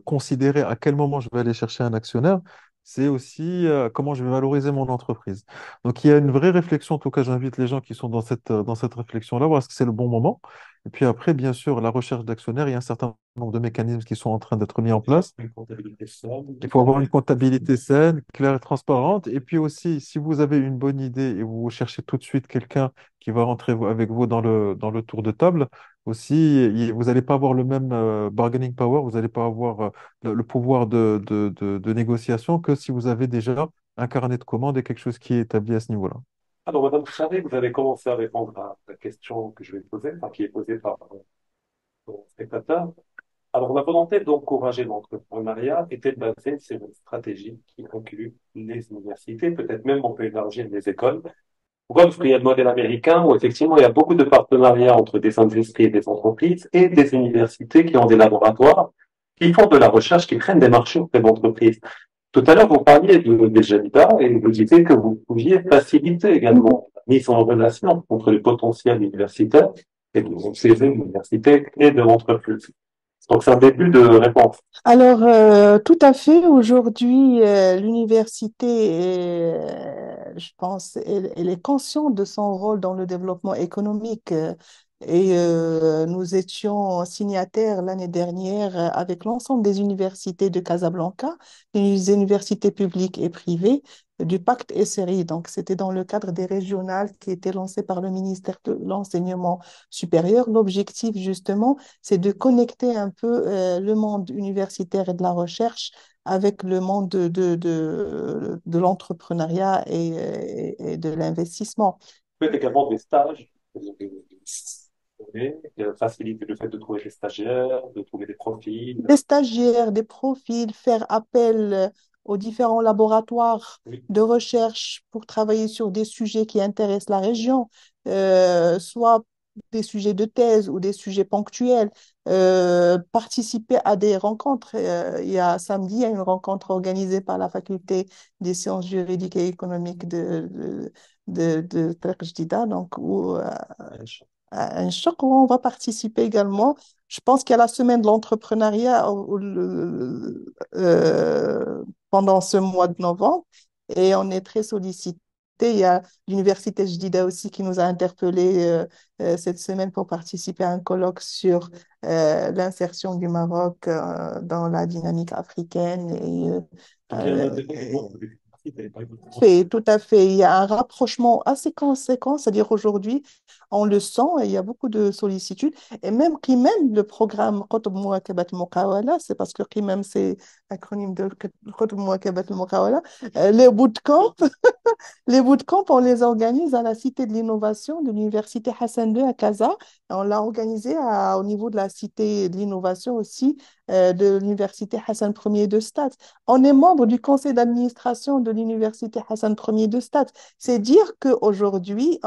S3: considérer à quel moment je vais aller chercher un actionnaire, c'est aussi comment je vais valoriser mon entreprise. Donc, il y a une vraie réflexion. En tout cas, j'invite les gens qui sont dans cette réflexion-là, voir est-ce que c'est le bon moment. Et puis après, bien sûr, la recherche d'actionnaires, il y a un certain nombre de mécanismes qui sont en train d'être mis en place.
S1: Une comptabilité saine.
S3: Il faut avoir une comptabilité saine, claire et transparente. Et puis aussi, si vous avez une bonne idée et vous cherchez tout de suite quelqu'un qui va rentrer avec vous dans le tour de table, aussi, vous n'allez pas avoir le même bargaining power, vous n'allez pas avoir le pouvoir de négociation que si vous avez déjà un carnet de commandes et quelque chose qui est établi à ce niveau-là.
S1: Alors, Madame Charret, vous avez commencé à répondre à la question que je vais poser, enfin, qui est posée par mon spectateur. Alors, la volonté d'encourager l'entrepreneuriat était basée sur une stratégie qui inclut les universités, peut-être même on peut élargir les écoles. Pourquoi? Parce qu'il y a le modèle américain où effectivement il y a beaucoup de partenariats entre des industries et des entreprises et des universités qui ont des laboratoires, qui font de la recherche, qui prennent des marchés auprès d'entreprises. Tout à l'heure, vous parliez des agenda et vous disiez que vous pouviez faciliter également la mise en relation entre les potentiels universitaires et de ces universités et de l'entreprise. Donc, c'est un début de réponse.
S2: Alors, tout à fait. Aujourd'hui, l'université, je pense, elle est consciente de son rôle dans le développement économique. Nous étions signataires l'année dernière avec l'ensemble des universités de Casablanca, des universités publiques et privées, du pacte SRI. Donc, c'était dans le cadre des régionales qui étaient lancées par le ministère de l'Enseignement supérieur. L'objectif, justement, c'est de connecter un peu le monde universitaire et de la recherche avec le monde de l'entrepreneuriat et de l'investissement.
S1: Vous faites également des stages, faciliter le fait de trouver des stagiaires, de trouver des profils.
S2: Des stagiaires, des profils, faire appel aux différents laboratoires
S1: Oui.
S2: de recherche pour travailler sur des sujets qui intéressent la région, soit des sujets de thèse ou des sujets ponctuels, participer à des rencontres. Samedi, il y a une rencontre organisée par la faculté des sciences juridiques et économiques de Tarek Jdida, donc où un choc où on va participer également. Je pense qu'il y a la semaine de l'entrepreneuriat pendant ce mois de novembre et on est très sollicité. Il y a l'Université Jdida aussi qui nous a interpellés cette semaine pour participer à un colloque sur l'insertion du Maroc dans la dynamique africaine.
S1: Donc, il y a un
S2: Euh,
S1: développement de l'université, par exemple.
S2: Tout à fait. Il y a un rapprochement assez conséquent, c'est-à-dire aujourd'hui, on le sent et il y a beaucoup de sollicitudes. Et même Qimem, le programme Qutb Mouakabat Muqawala, c'est parce que Qimem, c'est l'acronyme de Qutb Mouakabat Muqawala, les bootcamps, les bootcamps, on les organise à la Cité de l'Innovation de l'Université Hassan II à Casa. On l'a organisé au niveau de la Cité de l'Innovation aussi de l'Université Hassan Ier de Stade. On est membre du conseil d'administration de l'Université Hassan Ier de Stade. C'est dire qu'aujourd'hui,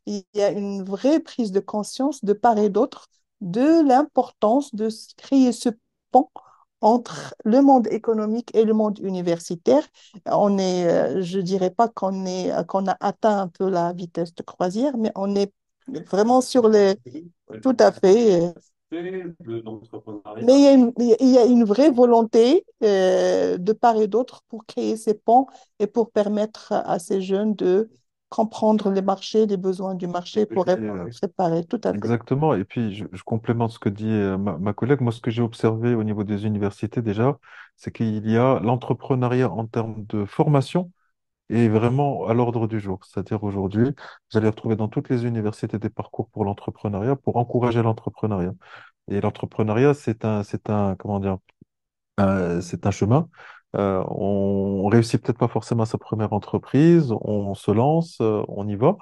S2: il y a une vraie prise de conscience de part et d'autre de l'importance de créer ce pont entre le monde économique et le monde universitaire. Je dirais pas qu'on a atteint un peu la vitesse de croisière, mais on est vraiment sur les... Tout à fait.
S1: De l'entrepreneuriat.
S2: Mais il y a une vraie volonté de part et d'autre pour créer ces ponts et pour permettre à ces jeunes de comprendre les marchés, les besoins du marché pour préparer, tout à fait.
S3: Exactement. Et puis, je complémente ce que dit ma collègue. Moi, ce que j'ai observé au niveau des universités déjà, c'est qu'il y a l'entrepreneuriat en termes de formation est vraiment à l'ordre du jour. C'est-à-dire aujourd'hui, vous allez retrouver dans toutes les universités des parcours pour l'entrepreneuriat, pour encourager l'entrepreneuriat. Et l'entrepreneuriat, comment dire, c'est un chemin. On réussit peut-être pas forcément sa première entreprise, on se lance, on y va.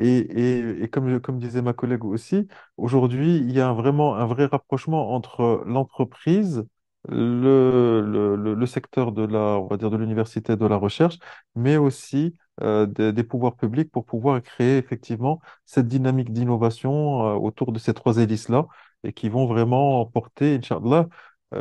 S3: Et comme disait ma collègue aussi, aujourd'hui, il y a vraiment un vrai rapprochement entre l'entreprise, le secteur on va dire de l'université, de la recherche, mais aussi des pouvoirs publics pour pouvoir créer effectivement cette dynamique d'innovation autour de ces trois hélices-là et qui vont vraiment porter, Inch'Allah,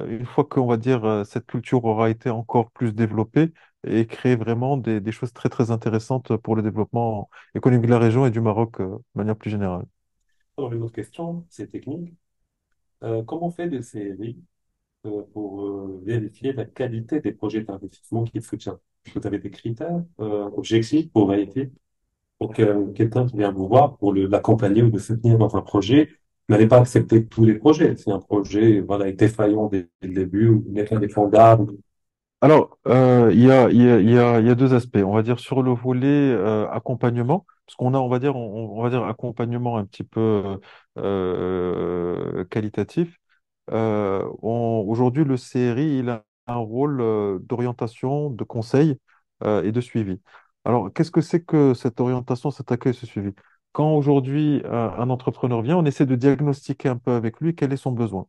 S3: une fois qu'on va dire cette culture aura été encore plus développée et créer vraiment des choses très très intéressantes pour le développement économique de la région et du Maroc de manière plus générale.
S1: Alors, une autre question, c'est technique. Comment on fait des CRI pour vérifier la qualité des projets d'investissement qu'ils soutiennent? Vous avez des critères objectifs pour vérifier pour que quelqu'un qui vient vous voir pour l'accompagner ou le soutenir dans un projet n'allez pas accepter tous les projets. Si un projet voilà, est défaillant dès le début ou n'est pas défendable.
S3: Alors, il y a deux aspects. On va dire sur le volet accompagnement, parce qu'on a, on va dire accompagnement un petit peu qualitatif. Aujourd'hui, le CRI, il a un rôle d'orientation, de conseil et de suivi. Alors, qu'est-ce que c'est que cette orientation, cet accueil, ce suivi? Quand aujourd'hui un entrepreneur vient, on essaie de diagnostiquer un peu avec lui quel est son besoin.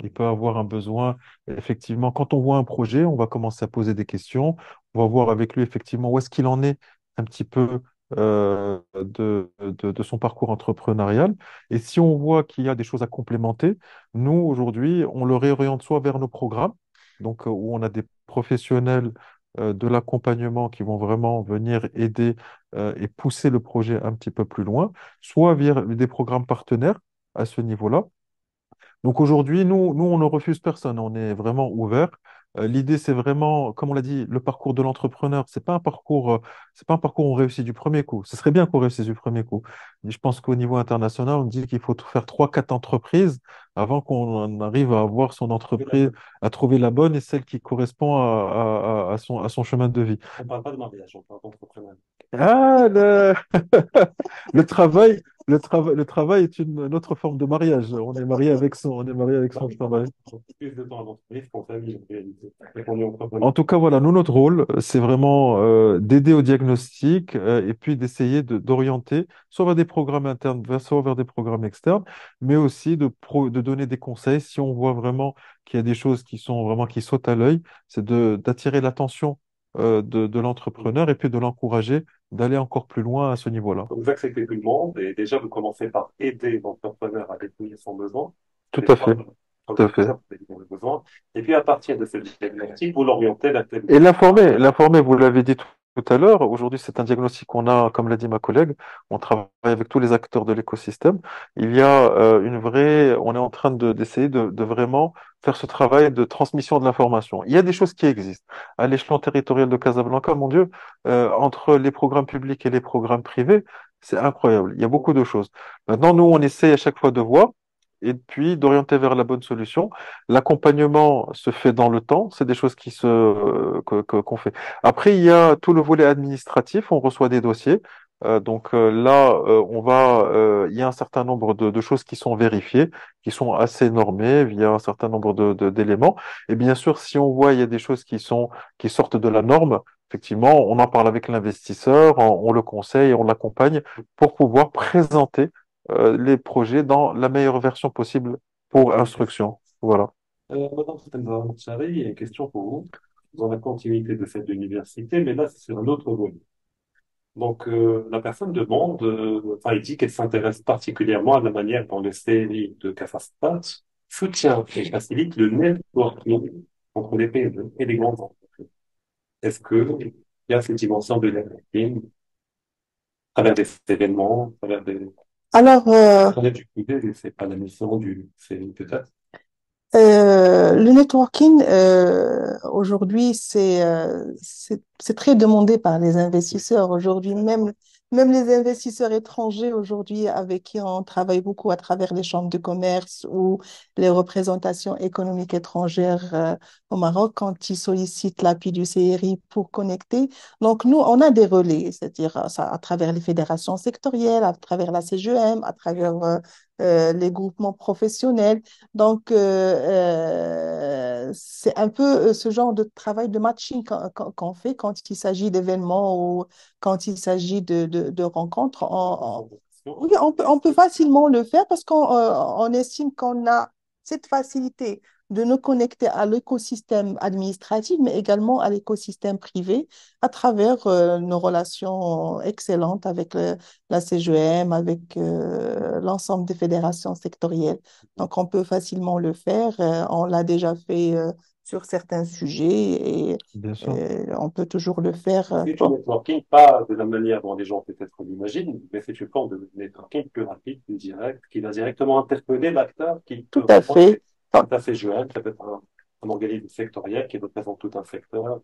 S3: Il peut avoir un besoin, effectivement, quand on voit un projet, on va commencer à poser des questions, on va voir avec lui effectivement où est-ce qu'il en est un petit peu de son parcours entrepreneurial. Et si on voit qu'il y a des choses à complémenter, nous, aujourd'hui, on le réoriente soit vers nos programmes, donc où on a des professionnels de l'accompagnement qui vont vraiment venir aider et pousser le projet un petit peu plus loin, soit via des programmes partenaires à ce niveau-là. Donc aujourd'hui, nous, on ne refuse personne, on est vraiment ouvert. L'idée, c'est vraiment, comme on l'a dit, le parcours de l'entrepreneur. C'est pas un parcours où on réussit du premier coup. Ce serait bien qu'on réussisse du premier coup. Et je pense qu'au niveau international, on dit qu'il faut tout faire trois, quatre entreprises avant qu'on en arrive à avoir son entreprise, à trouver la bonne et celle qui correspond à son chemin de vie.
S1: On ne parle pas de mariage, on parle d'entrepreneuriat.
S3: Ah, le travail, le travail est une autre forme de mariage. On est marié avec son travail.
S1: Plus de temps à l'entreprise qu'en famille, en réalité. Et qu'on est entrepreneur.
S3: En tout cas, voilà, nous, notre rôle, c'est vraiment d'aider au diagnostic et puis d'essayer d'orienter soit vers des programmes internes, soit vers des programmes externes, mais aussi de donner des conseils si on voit vraiment qu'il y a des choses qui sont vraiment qui sautent à l'œil, c'est d'attirer l'attention de l'entrepreneur et puis de l'encourager d'aller encore plus loin à ce niveau-là.
S1: Donc, vous acceptez tout le monde et déjà, vous commencez par aider l'entrepreneur à définir son besoin.
S3: Tout
S1: Des
S3: à
S1: fois,
S3: fait, tout à fait.
S1: vous définissez le besoin. Et puis, à partir de ce diagnostic, vous l'orientez vers tel.
S3: Et l'informer, vous l'avez dit tout à l'heure, aujourd'hui c'est un diagnostic qu'on a, comme l'a dit ma collègue, on travaille avec tous les acteurs de l'écosystème. Il y a on est en train d'essayer de vraiment faire ce travail de transmission de l'information. Il y a des choses qui existent. À l'échelon territorial de Casablanca, mon Dieu, entre les programmes publics et les programmes privés, c'est incroyable. Il y a beaucoup de choses. Maintenant, nous, on essaie à chaque fois de voir et puis d'orienter vers la bonne solution. L'accompagnement se fait dans le temps, c'est des choses qu'on fait. Après, il y a tout le volet administratif, on reçoit des dossiers. Là, il y a un certain nombre de choses qui sont vérifiées, qui sont assez normées via un certain nombre d'éléments. Et bien sûr, si on voit il y a des choses qui sortent de la norme, effectivement, on en parle avec l'investisseur, on le conseille, on l'accompagne pour pouvoir présenter les projets dans la meilleure version possible pour instruction. Voilà.
S1: Madame Fatemza Chari, il y a une question pour vous. Dans la continuité de cette université, mais là, c'est sur un autre volet. Donc, la personne demande, enfin, il dit qu'elle s'intéresse particulièrement à la manière dont le CNI de Cafastat soutient et facilite le networking entre les PME et les grandes entreprises. Est-ce qu'il y a cette dimension de networking à travers des événements, à travers des...
S2: Alors,
S1: Connaître du privé, c'est pas la mission du CNI peut-être?
S2: le networking, aujourd'hui, c'est très demandé par les investisseurs. Aujourd'hui, même même les investisseurs étrangers aujourd'hui avec qui on travaille beaucoup à travers les chambres de commerce ou les représentations économiques étrangères au Maroc, quand ils sollicitent l'appui du CRI pour connecter. Donc, nous, on a des relais, c'est-à-dire ça, à travers les fédérations sectorielles, à travers la CGM, à travers les groupements professionnels. Donc, c'est un peu ce genre de travail de matching qu'on fait quand il s'agit d'événements ou quand il s'agit de rencontres. Oui, on peut facilement le faire parce qu'on estime qu'on a cette facilité de nous connecter à l'écosystème administratif, mais également à l'écosystème privé à travers nos relations excellentes avec la CGM, avec l'ensemble des fédérations sectorielles. Donc, on peut facilement le faire. On l'a déjà fait sur certains sujets et
S3: Bien sûr.
S2: on peut toujours le faire.
S1: C'est du networking, pas de la manière dont les gens peut-être l'imaginent, mais c'est une forme de networking plus rapide, plus direct, qui va directement interpeller l'acteur qui peut
S2: Tout à
S1: répondre.
S2: fait.
S1: Tout à fait joint, ça peut être un organisme sectoriel qui représente tout un secteur.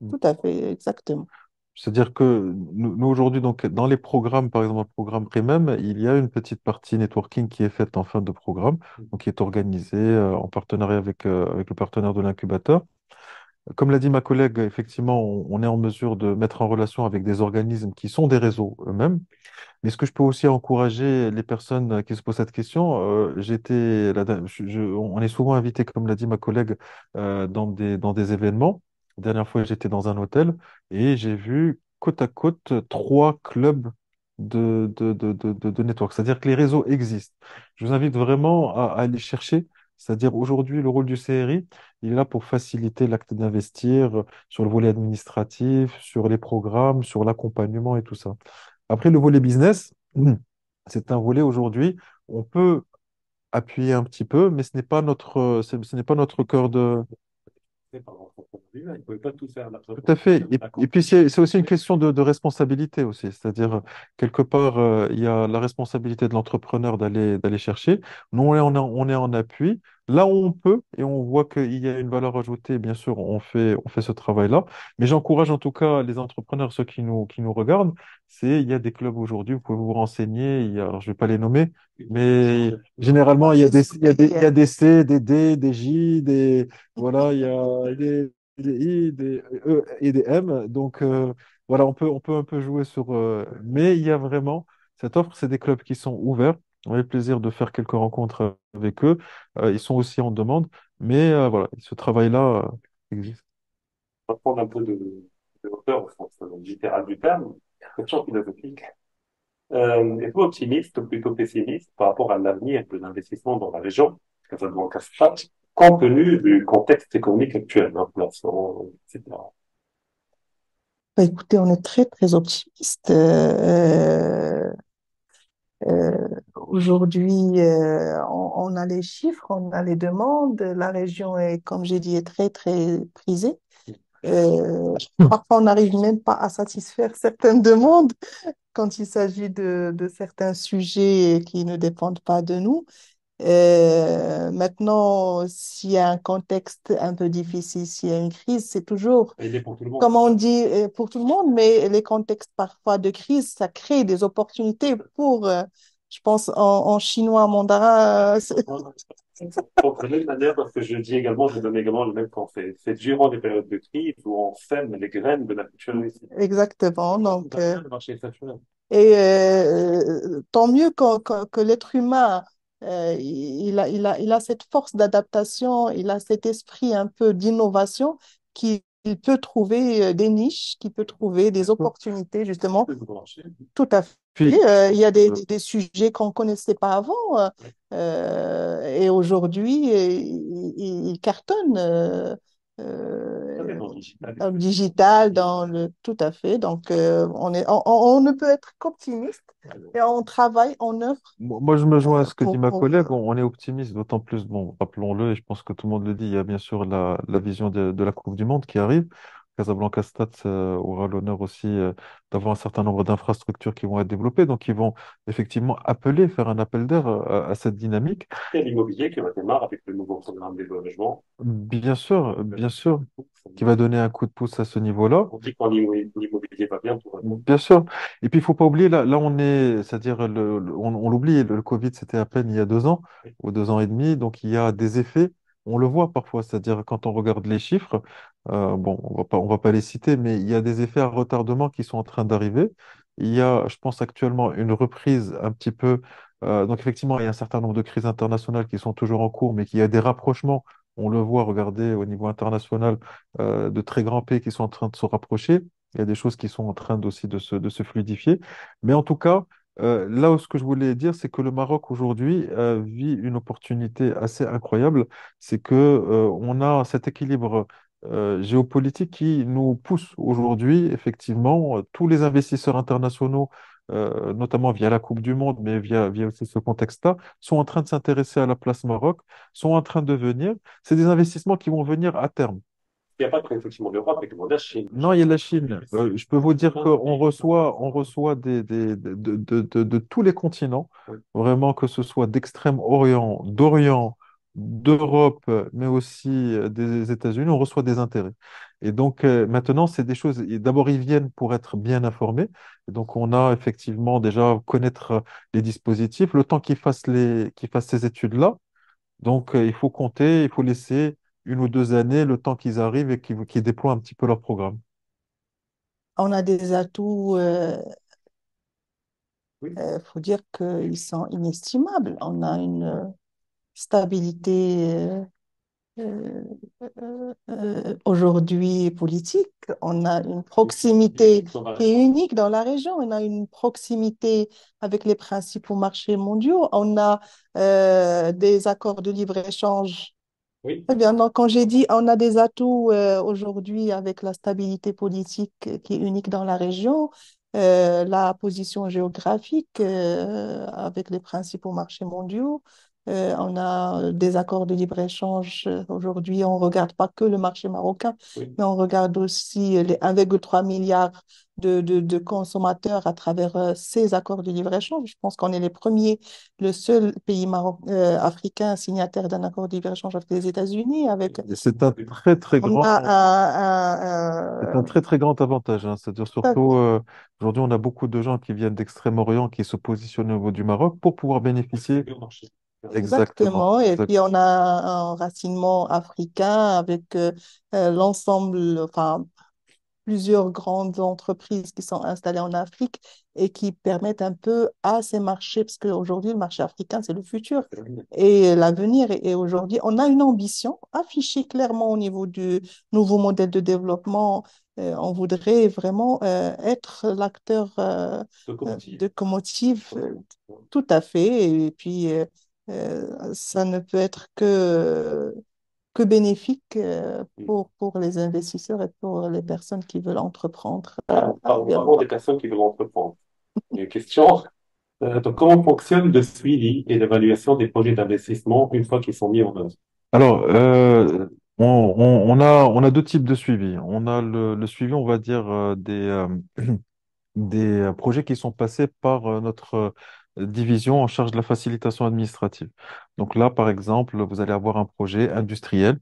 S2: Tout à fait, exactement.
S3: C'est-à-dire que nous, aujourd'hui, donc, dans les programmes, par exemple, le programme Premium, il y a une petite partie networking qui est faite en fin de programme, donc qui est organisée en partenariat avec le partenaire de l'incubateur. Comme l'a dit ma collègue, effectivement, on est en mesure de mettre en relation avec des organismes qui sont des réseaux eux-mêmes. Mais ce que je peux aussi encourager les personnes qui se posent cette question, on est souvent invité, comme l'a dit ma collègue, dans des événements. La dernière fois, j'étais dans un hôtel et j'ai vu côte à côte trois clubs de network. C'est-à-dire que les réseaux existent. Je vous invite vraiment à aller chercher. C'est-à-dire aujourd'hui, le rôle du CRI, il est là pour faciliter l'acte d'investir sur le volet administratif, sur les programmes, sur l'accompagnement et tout ça. Après, le volet business, c'est un volet aujourd'hui, on peut appuyer un petit peu, mais ce n'est pas notre cœur de...
S1: C'est par l'entrepreneur lui-même, il ne pouvait pas tout faire.
S3: Tout à fait. Et puis, c'est aussi une question de responsabilité aussi. C'est-à-dire, quelque part, il y a la responsabilité de l'entrepreneur d'aller chercher. Nous, on est en appui. Là où on peut et on voit qu'il y a une valeur ajoutée, bien sûr, on fait ce travail-là. Mais j'encourage en tout cas les entrepreneurs, ceux qui nous regardent, il y a des clubs aujourd'hui, vous pouvez vous renseigner. Alors, je ne vais pas les nommer, mais généralement, il y a des C, des D, des J, voilà, il y a des I, des E et des M. Donc, voilà, on peut un peu jouer sur. Mais il y a vraiment cette offre, c'est des clubs qui sont ouverts. On a le plaisir de faire quelques rencontres avec eux. Ils sont aussi en demande. Mais voilà, ce travail-là existe.
S1: On va prendre un peu de hauteur au sens littéral du terme, question philosophique. Êtes-vous optimiste ou plutôt pessimiste par rapport à l'avenir de l'investissement dans la région, Casablanca-Sfax, compte tenu du contexte économique actuel, l'inflation, etc.
S2: Bah, écoutez, on est très, très optimiste. Aujourd'hui, on a les chiffres, on a les demandes. La région est, comme j'ai dit, est très, très prisée. Parfois, on n'arrive même pas à satisfaire certaines demandes quand il s'agit de certains sujets qui ne dépendent pas de nous. Maintenant, s'il y a un contexte un peu difficile, s'il y a une crise, c'est toujours,
S1: Il est pour tout le monde.
S2: comme on dit, pour tout le monde, mais les contextes parfois de crise, ça crée des opportunités pour, je pense, en chinois, en mandarin,
S1: Donc, de la même manière, parce que je dis également, je donne également le même conseil. C'est durant des périodes de crise où on sème les graines de la future réussite.
S2: exactement.
S1: Tout
S2: Donc,
S1: à fait, le marché est saturé.
S2: et tant mieux que l'être humain, il a cette force d'adaptation, il a cet esprit un peu d'innovation qui il peut trouver des niches, qui peut trouver des opportunités, justement.
S1: Le marché.
S2: Tout à fait.
S3: Puis,
S2: Il y a des sujets qu'on ne connaissait pas avant et aujourd'hui, ils cartonnent
S1: Ça fait dans le digital.
S2: dans le digital, tout à fait. Donc, on ne peut être qu'optimiste et on travaille, on œuvre
S3: moi, je me joins à ce que dit ma
S2: pour
S3: collègue. On est optimiste, d'autant plus, bon, rappelons-le, et je pense que tout le monde le dit, il y a bien sûr la vision de la Coupe du Monde qui arrive. Casablanca Stade aura l'honneur aussi d'avoir un certain nombre d'infrastructures qui vont être développées. Donc, ils vont effectivement appeler, faire un appel d'air à cette dynamique.
S1: Il y a l'immobilier qui redémarre avec le nouveau programme de logement.
S3: Bien sûr, qui va donner un coup de pouce à ce niveau-là.
S1: On dit quand l'immobilier va bien pour
S3: Bien sûr. Et puis, il faut pas oublier, là on est, c'est-à-dire, on l'oublie, le Covid, c'était à peine il y a 2 ans ou 2 ans et demi. Donc, il y a des effets, on le voit parfois, c'est-à-dire, quand on regarde les chiffres, bon, on va pas les citer, mais il y a des effets à retardement qui sont en train d'arriver. Il y a, je pense, actuellement une reprise un petit peu. Donc, effectivement, il y a un certain nombre de crises internationales qui sont toujours en cours, mais qu'il y a des rapprochements. On le voit, regardez, au niveau international, de très grands pays qui sont en train de se rapprocher. Il y a des choses qui sont en train aussi de se fluidifier. Mais en tout cas, là où ce que je voulais dire, c'est que le Maroc aujourd'hui vit une opportunité assez incroyable. C'est que on a cet équilibre géopolitique qui nous pousse aujourd'hui, effectivement, tous les investisseurs internationaux, notamment via la Coupe du Monde, mais via aussi ce contexte-là, sont en train de s'intéresser à la place Maroc, sont en train de venir. C'est des investissements qui vont venir à terme.
S1: il n'y a pas que effectivement l'Europe, avec le la Chine.
S3: Non, il y a la Chine. Je peux vous dire on reçoit de tous les continents, vraiment que ce soit d'Extrême-Orient, d'Orient, d'Europe, mais aussi des États-Unis, on reçoit des intérêts. Et donc maintenant, c'est des choses. D'abord, ils viennent pour être bien informés. Et donc, on a effectivement déjà connaître les dispositifs, le temps qu'ils fassent ces études-là. Donc, il faut compter, il faut laisser 1 ou 2 années, le temps qu'ils arrivent et qu'ils déploient un petit peu leur programme.
S2: On a des atouts,
S1: Oui.
S2: faut dire qu'ils sont inestimables. On a une stabilité euh, aujourd'hui politique. On a une proximité qui est unique dans la région. On a une proximité avec les principaux marchés mondiaux. On a des accords de libre-échange.
S1: Oui.
S2: Très bien. Donc, quand j'ai dit on a des atouts aujourd'hui avec la stabilité politique qui est unique dans la région, la position géographique avec les principaux marchés mondiaux, on a des accords de libre-échange. Aujourd'hui, on ne regarde pas que le marché marocain,
S1: Oui.
S2: mais on regarde aussi les 1,3 milliard de consommateurs à travers ces accords de libre-échange. Je pense qu'on est les premiers, le seul pays africain signataire d'un accord de libre-échange avec les États-Unis, avec
S3: Et c'est un très, très
S2: on
S3: grand,
S2: a
S3: c'est un très, très grand avantage, hein. C'est-à-dire surtout, aujourd'hui, on a beaucoup de gens qui viennent d'Extrême-Orient qui se positionnent au niveau du Maroc pour pouvoir bénéficier. Exactement,
S2: exactement. Et puis,
S3: exactement.
S2: on a un racinement africain avec l'ensemble, enfin, plusieurs grandes entreprises qui sont installées en Afrique et qui permettent un peu à ces marchés, parce qu'aujourd'hui, le marché africain, c'est le futur et l'avenir. Et aujourd'hui, on a une ambition affichée clairement au niveau du nouveau modèle de développement. On voudrait vraiment être l'acteur de Comotive, tout à fait. Et puis, ça ne peut être que bénéfique pour les investisseurs et pour les personnes qui veulent entreprendre.
S1: Parlons des personnes qui veulent entreprendre. Une question. Donc, comment fonctionne le suivi et l'évaluation des projets d'investissement une fois qu'ils sont mis en œuvre?
S3: Alors, on a deux types de suivi. On a le suivi, on va dire, des projets qui sont passés par notre division en charge de la facilitation administrative. Donc là, par exemple, vous allez avoir un projet industriel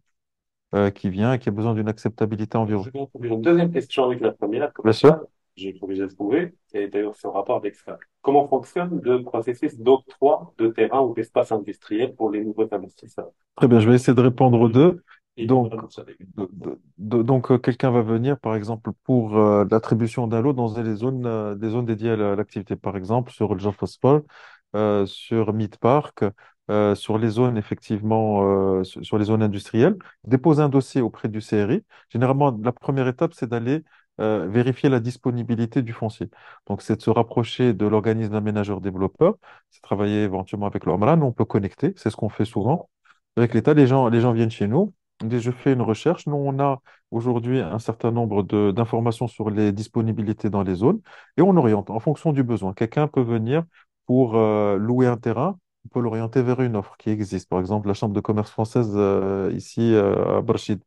S3: qui vient et qui a besoin d'une acceptabilité
S1: Je
S3: environnementale.
S1: vais trouver une deuxième question avec la première,
S3: Bien
S1: comme
S3: sûr.
S1: ça, j'ai trouvé, et d'ailleurs, c'est en rapport avec ça. Comment fonctionne le processus d'octroi de terrain ou d'espace industriel pour les nouveaux investisseurs?
S3: Très bien, je vais essayer de répondre aux deux.
S1: Et
S3: Donc,
S1: voilà, ça.
S3: quelqu'un va venir, par exemple, pour l'attribution d'un lot dans des zones dédiées à l'activité, par exemple, sur le Jean Phosphore, sur Meat Park, sur les zones, effectivement, sur les zones industrielles, déposer un dossier auprès du CRI. Généralement, la première étape, c'est d'aller vérifier la disponibilité du foncier. Donc, c'est de se rapprocher de l'organisme aménageur développeur, c'est travailler éventuellement avec l'OMRAN, nous, on peut connecter, c'est ce qu'on fait souvent. Avec l'État, les gens viennent chez nous. Je fais une recherche. Nous, on a aujourd'hui un certain nombre d'informations sur les disponibilités dans les zones et on oriente en fonction du besoin. Quelqu'un peut venir pour louer un terrain, on peut l'orienter vers une offre qui existe. Par exemple, la Chambre de commerce française ici à Barchid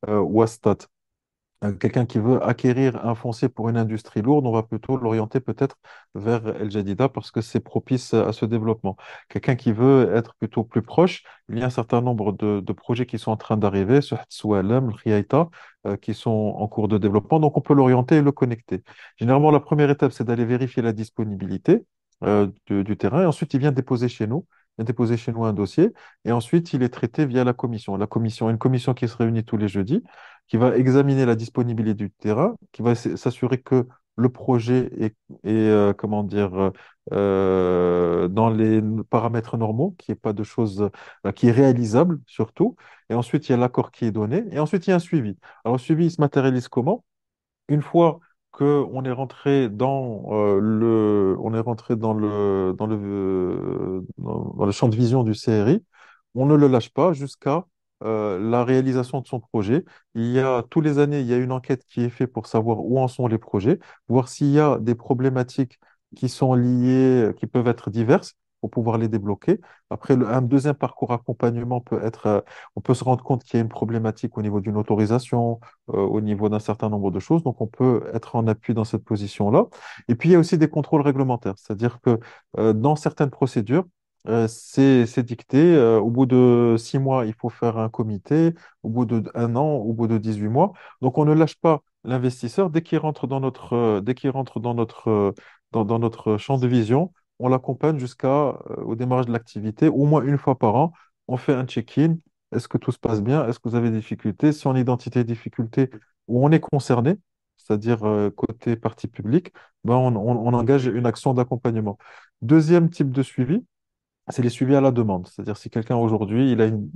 S3: ou à Stade. Quelqu'un qui veut acquérir un foncier pour une industrie lourde, on va plutôt l'orienter peut-être vers El Jadida parce que c'est propice à ce développement. Quelqu'un qui veut être plutôt plus proche, il y a un certain nombre de projets qui sont en train d'arriver, sur Soualem, le Riaïta, qui sont en cours de développement, donc on peut l'orienter et le connecter. Généralement, la première étape, c'est d'aller vérifier la disponibilité du terrain et ensuite il vient déposer chez nous. Il vient déposer chez nous un dossier et ensuite il est traité via la commission. Une commission qui se réunit tous les jeudis qui va examiner la disponibilité du terrain, qui va s'assurer que le projet est, comment dire, dans les paramètres normaux, qu'il n'y ait pas de choses, qui est réalisable surtout. Et ensuite, il y a l'accord qui est donné. Et ensuite, il y a un suivi. Alors, le suivi, il se matérialise comment? Une fois qu'on est rentré on est rentré dans le champ de vision du CRI, on ne le lâche pas jusqu'à la réalisation de son projet. Tous les années, il y a une enquête qui est faite pour savoir où en sont les projets, voir s'il y a des problématiques qui sont liées, qui peuvent être diverses pour pouvoir les débloquer. Après, un deuxième parcours accompagnement on peut se rendre compte qu'il y a une problématique au niveau d'une autorisation, au niveau d'un certain nombre de choses. Donc, on peut être en appui dans cette position-là. Et puis, il y a aussi des contrôles réglementaires, c'est-à-dire que dans certaines procédures, c'est dicté. Au bout de 6 mois, il faut faire un comité. Au bout d'un an, au bout de 18 mois. Donc, on ne lâche pas l'investisseur dès qu'il rentre dans notre champ de vision. On l'accompagne au démarrage de l'activité, au moins une fois par an. On fait un check-in. Est-ce que tout se passe bien? Est-ce que vous avez des difficultés? Si on identifie des difficultés où on est concerné, c'est-à-dire côté partie publique, ben on engage une action d'accompagnement. Deuxième type de suivi, c'est les suivis à la demande. C'est-à-dire si quelqu'un aujourd'hui, il a une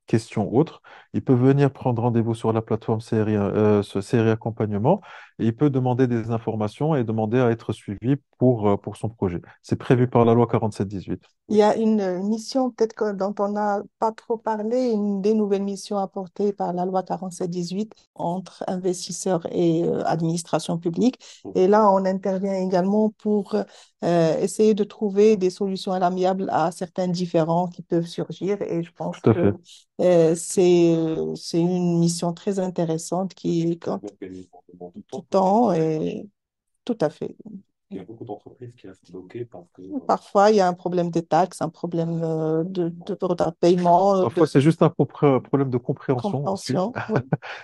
S3: question autre, il peut venir prendre rendez-vous sur la plateforme ce CRI Accompagnement et il peut demander des informations et demander à être suivi pour son projet. C'est prévu par la loi 47-18.
S2: Il y a une mission peut-être dont on n'a pas trop parlé, une des nouvelles missions apportées par la loi 47-18 entre investisseurs et administration publique. Et là, on intervient également pour essayer de trouver des solutions amiables à certains différends qui peuvent surgir. Et je pense
S3: Tout à
S2: que
S3: fait.
S2: c'est une mission très intéressante qui tend et tout à fait.
S1: Il y a beaucoup d'entreprises qui restent bloquées parce que
S2: Parfois, il y a un problème de taxes, un problème de retard de paiement, de
S3: Parfois, c'est juste un problème de compréhension aussi.
S2: compréhension. Oui.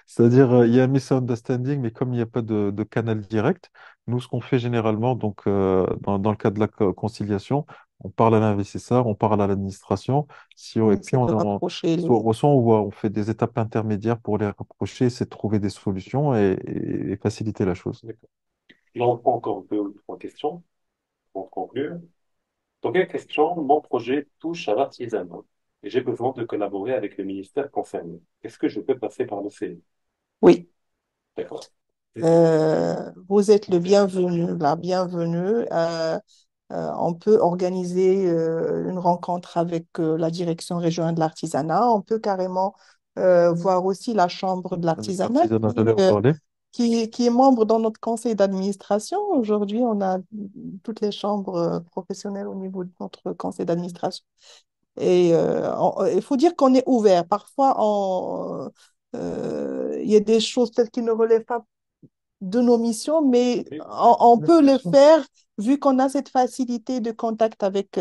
S3: C'est-à-dire, il y a un misunderstanding, mais comme il n'y a pas de canal direct, nous, ce qu'on fait généralement, donc, dans le cas de la conciliation, on parle à l'investisseur, on parle à l'administration.
S2: On
S3: Et puis,
S2: essaie de rapprocher
S3: on fait des étapes intermédiaires pour les rapprocher, c'est de trouver des solutions et faciliter la chose.
S1: d'accord. Là, on prend encore deux ou trois questions pour conclure. Donc, une question, mon projet touche à l'artisanat et j'ai besoin de collaborer avec le ministère concerné. Est-ce que je peux passer par le CE?
S2: Oui.
S1: D'accord.
S2: Vous êtes le bienvenu, la bienvenue. On peut organiser une rencontre avec la direction régionale de l'artisanat. On peut carrément voir aussi la chambre de l'artisanat
S3: L'artisanat, j'allais en parler.
S2: qui est membre dans notre conseil d'administration. Aujourd'hui, on a toutes les chambres professionnelles au niveau de notre conseil d'administration. Et il faut dire qu'on est ouvert. Parfois, il y a des choses peut-être qui ne relèvent pas de nos missions, mais on peut le faire vu qu'on a cette facilité de contact avec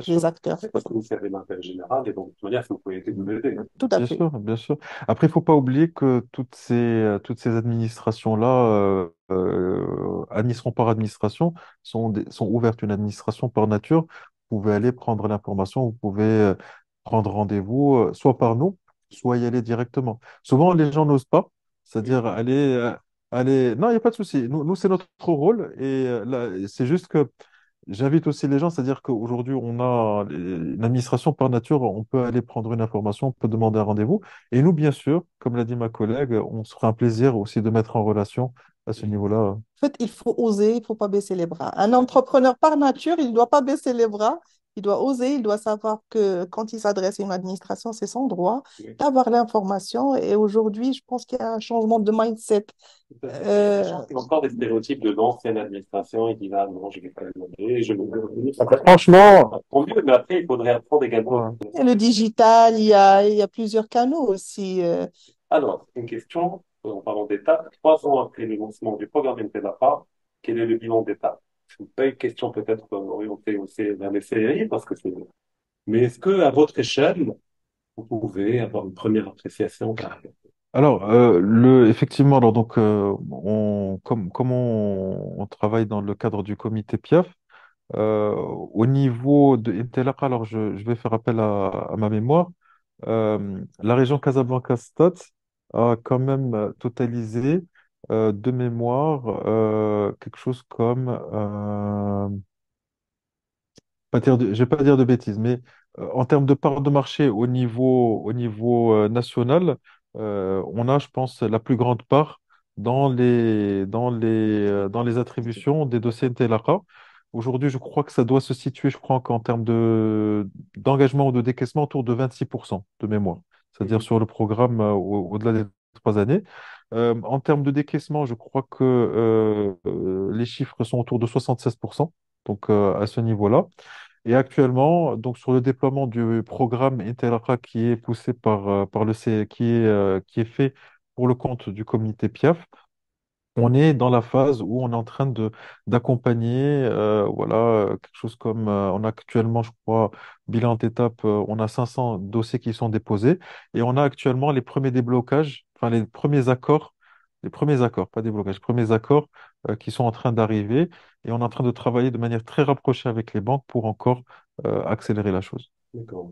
S2: les acteurs.
S1: Parce que vous servez l'intérêt général et donc, de toute manière, vous pouvez aider nous aider.
S2: Tout à
S3: Bien
S2: fait.
S3: sûr, bien sûr. Après, il faut pas oublier que toutes ces administrations-là, administration par administration, sont ouvertes. Une administration par nature, vous pouvez aller prendre l'information, vous pouvez prendre rendez-vous, soit par nous, soit y aller directement. Souvent, les gens n'osent pas, c'est-à-dire aller. Non, il n'y a pas de souci. Nous, c'est notre rôle et là, c'est juste que j'invite aussi les gens, c'est-à-dire qu'aujourd'hui, on a une administration par nature, on peut aller prendre une information, on peut demander un rendez-vous. Et nous, bien sûr, comme l'a dit ma collègue, on se fera un plaisir aussi de mettre en relation à ce niveau-là.
S2: En fait, il faut oser, il ne faut pas baisser les bras. Un entrepreneur par nature, il ne doit pas baisser les bras, il doit oser, il doit savoir que quand il s'adresse à une administration, c'est son droit
S1: Oui.
S2: d'avoir l'information. Et aujourd'hui, je pense qu'il y a un changement de mindset.
S1: Il y a encore des stéréotypes de l'ancienne administration et qui disent, ah non, je ne vais pas le demander, je vais le
S3: Franchement,
S1: tant mieux, mais après, il faudrait apprendre également.
S2: Et le digital, il y a plusieurs canaux aussi.
S1: Alors, une question. en parlant d'étapes, 3 ans après le lancement du programme Intelapa, quel est le bilan d'étape? C'est pas une question peut-être orientée aussi vers les CRI, parce que c'est... Mais est-ce que, à votre échelle, vous pouvez avoir une première appréciation carrément?
S3: Alors, effectivement, alors donc, comme on travaille dans le cadre du comité PIAF, au niveau de Intelaqa, alors je vais faire appel à ma mémoire. La région Casablanca-Stade a quand même totalisé de mémoire quelque chose comme je vais pas dire de bêtises, mais en termes de part de marché au niveau national, on a, je pense, la plus grande part dans les attributions des dossiers NTLACA. Aujourd'hui, je crois que ça doit se situer, je crois, qu'en termes d'engagement ou de décaissement autour de 26% de mémoire, c'est-à-dire
S1: Mhm.
S3: sur le programme au-delà des 3 années. En termes de décaissement, je crois que les chiffres sont autour de 76%, donc à ce niveau-là. Et actuellement, donc sur le déploiement du programme Interact qui est poussé par le C, qui est fait pour le compte du comité PIAF, on est dans la phase où on est en train d'accompagner, voilà, quelque chose comme, on a actuellement, je crois, bilan d'étape, on a 500 dossiers qui sont déposés et on a actuellement les premiers déblocages, enfin les premiers accords, pas déblocages, les premiers accords qui sont en train d'arriver et on est en train de travailler de manière très rapprochée avec les banques pour encore accélérer la chose.
S1: D'accord.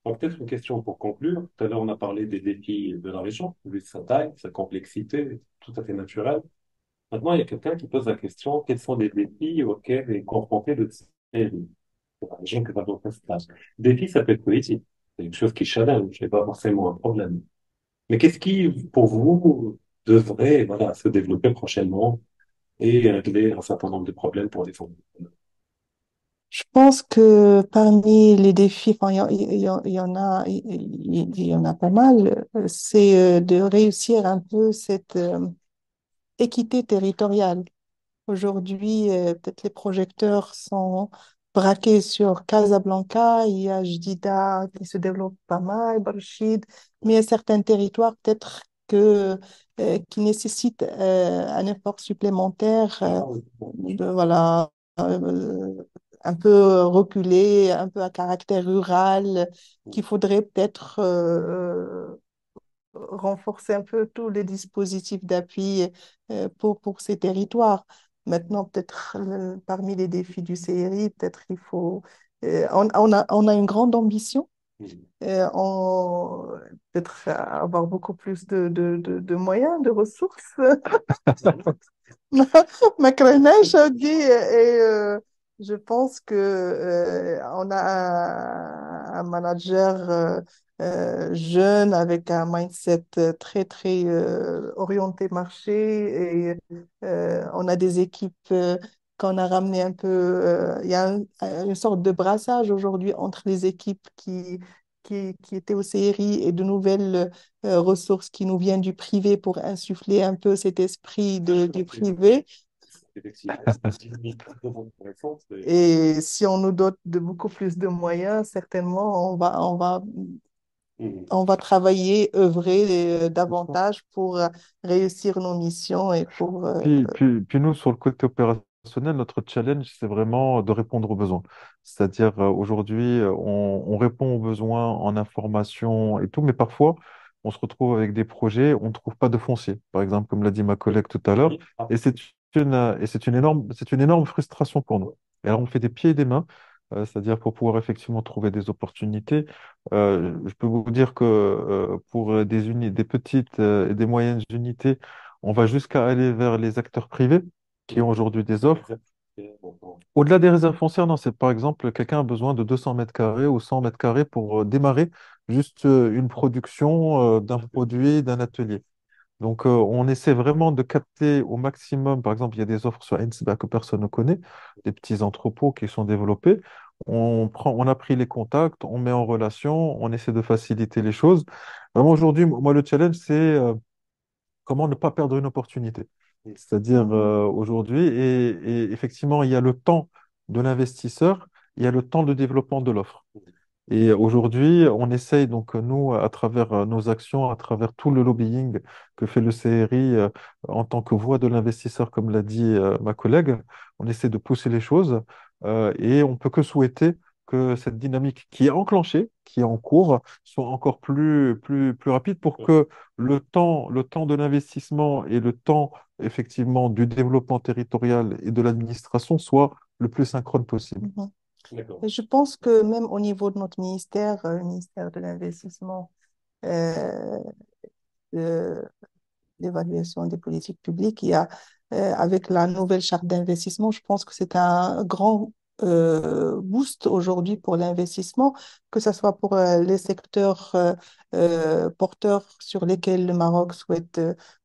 S1: Donc, peut-être une question pour conclure. Tout à l'heure, on a parlé des défis de la région, vu sa taille, sa complexité, tout à fait naturelle. Maintenant, il y a quelqu'un qui pose la question, quels sont les défis auxquels est confronté le CRI? La région que va donc installer. Défi, ça peut être politique. C'est une chose qui challenge, c'est pas forcément un problème. Mais qu'est-ce qui, pour vous, devrait, voilà, se développer prochainement et régler un certain nombre de problèmes pour les entrepreneurs?
S2: Je pense que parmi les défis, enfin, il y en a, il y en a pas mal, c'est de réussir un peu cette équité territoriale. Aujourd'hui, peut-être les projecteurs sont braqués sur Casablanca, il y a Jdida qui se développe pas mal, Barchid, mais il y a certains territoires peut-être qui nécessitent un effort supplémentaire,
S1: Ah oui.
S2: voilà, euh, un peu reculé, un peu à caractère rural, qu'il faudrait peut-être renforcer un peu tous les dispositifs d'appui pour ces territoires. Maintenant, peut-être parmi les défis du CRI, peut-être il faut... on a une grande ambition, peut-être avoir beaucoup plus de moyens, de ressources. Ma crénage a dit, et je pense que on a un manager jeune avec un mindset très très orienté marché et on a des équipes qu'on a ramené un peu. Il y a une sorte de brassage aujourd'hui entre les équipes qui étaient au CRI et de nouvelles ressources qui nous viennent du privé pour insuffler un peu cet esprit du privé.
S1: Effectivement, c'est une limite très intéressante.
S2: Et si on nous dote de beaucoup plus de moyens, certainement,
S1: Mhm.
S2: on va travailler, œuvrer davantage pour réussir nos missions et pour...
S3: Puis nous, sur le côté opérationnel, notre challenge, c'est vraiment de répondre aux besoins. C'est-à-dire, aujourd'hui, on répond aux besoins en information et tout, mais parfois, on se retrouve avec des projets, on ne trouve pas de foncier, par exemple, comme l'a dit ma collègue tout à l'heure, et c'est une énorme frustration pour nous. Et alors, on fait des pieds et des mains, c'est-à-dire pour pouvoir effectivement trouver des opportunités. Je peux vous dire que pour des petites et des moyennes unités, on va jusqu'à aller vers les acteurs privés qui ont aujourd'hui des offres. Au-delà des réserves foncières, non, c'est par exemple, quelqu'un a besoin de 200 mètres carrés ou 100 mètres carrés pour démarrer juste une production d'un produit, d'un atelier. Donc, on essaie vraiment de capter au maximum. Par exemple, il y a des offres sur Ensba que personne ne connaît, des petits entrepôts qui sont développés. On a pris les contacts, on met en relation, on essaie de faciliter les choses. Vraiment, aujourd'hui, moi, le challenge, c'est comment ne pas perdre une opportunité. C'est-à-dire aujourd'hui, et effectivement, il y a le temps de l'investisseur, il y a le temps de développement de l'offre. Et aujourd'hui, on essaye donc, nous, à travers nos actions, à travers tout le lobbying que fait le CRI en tant que voix de l'investisseur, comme l'a dit ma collègue, on essaie de pousser les choses et on peut que souhaiter que cette dynamique qui est enclenchée, qui est en cours, soit encore plus rapide pour que le temps de l'investissement et le temps effectivement du développement territorial et de l'administration soit le plus synchrone possible.
S2: Mhm.
S1: D'accord.
S2: Et je pense que même au niveau de notre ministère, le ministère de l'Investissement, euh, de l'évaluation des politiques publiques, il y a, avec la nouvelle charte d'investissement, je pense que c'est un grand boost aujourd'hui pour l'investissement, que ce soit pour les secteurs porteurs sur lesquels le Maroc souhaite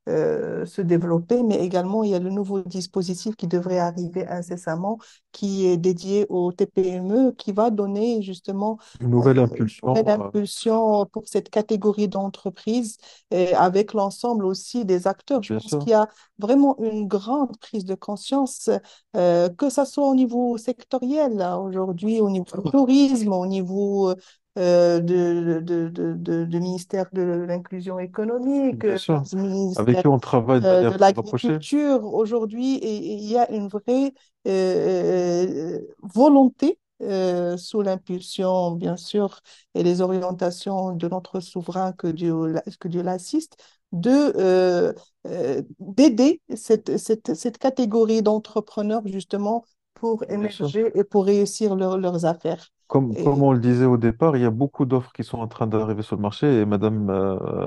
S2: se développer, mais également il y a le nouveau dispositif qui devrait arriver incessamment, qui est dédié aux TPME, qui va donner justement
S3: Une nouvelle
S2: une nouvelle
S3: impulsion,
S2: impulsion pour cette catégorie d'entreprises et avec l'ensemble aussi des acteurs. Je
S3: bien
S2: pense
S3: sûr,
S2: qu'il y a vraiment une grande prise de conscience, que ce soit au niveau sectoriel, là, aujourd'hui, au niveau du tourisme, au niveau du ministère de l'Inclusion économique,
S3: bien sûr.
S2: du
S3: Avec
S2: ministère
S3: qui on travaille de
S2: de
S3: manière plus rapprochée.
S2: l'agriculture aujourd'hui, et il y a une vraie volonté, sous l'impulsion, bien sûr, et les orientations de notre souverain, que Dieu l'assiste, d'aider cette catégorie d'entrepreneurs justement pour
S3: Bien sûr.
S2: émerger et pour réussir leurs affaires.
S3: Comme
S2: Et
S3: on le disait au départ, il y a beaucoup d'offres qui sont en train d'arriver sur le marché et Madame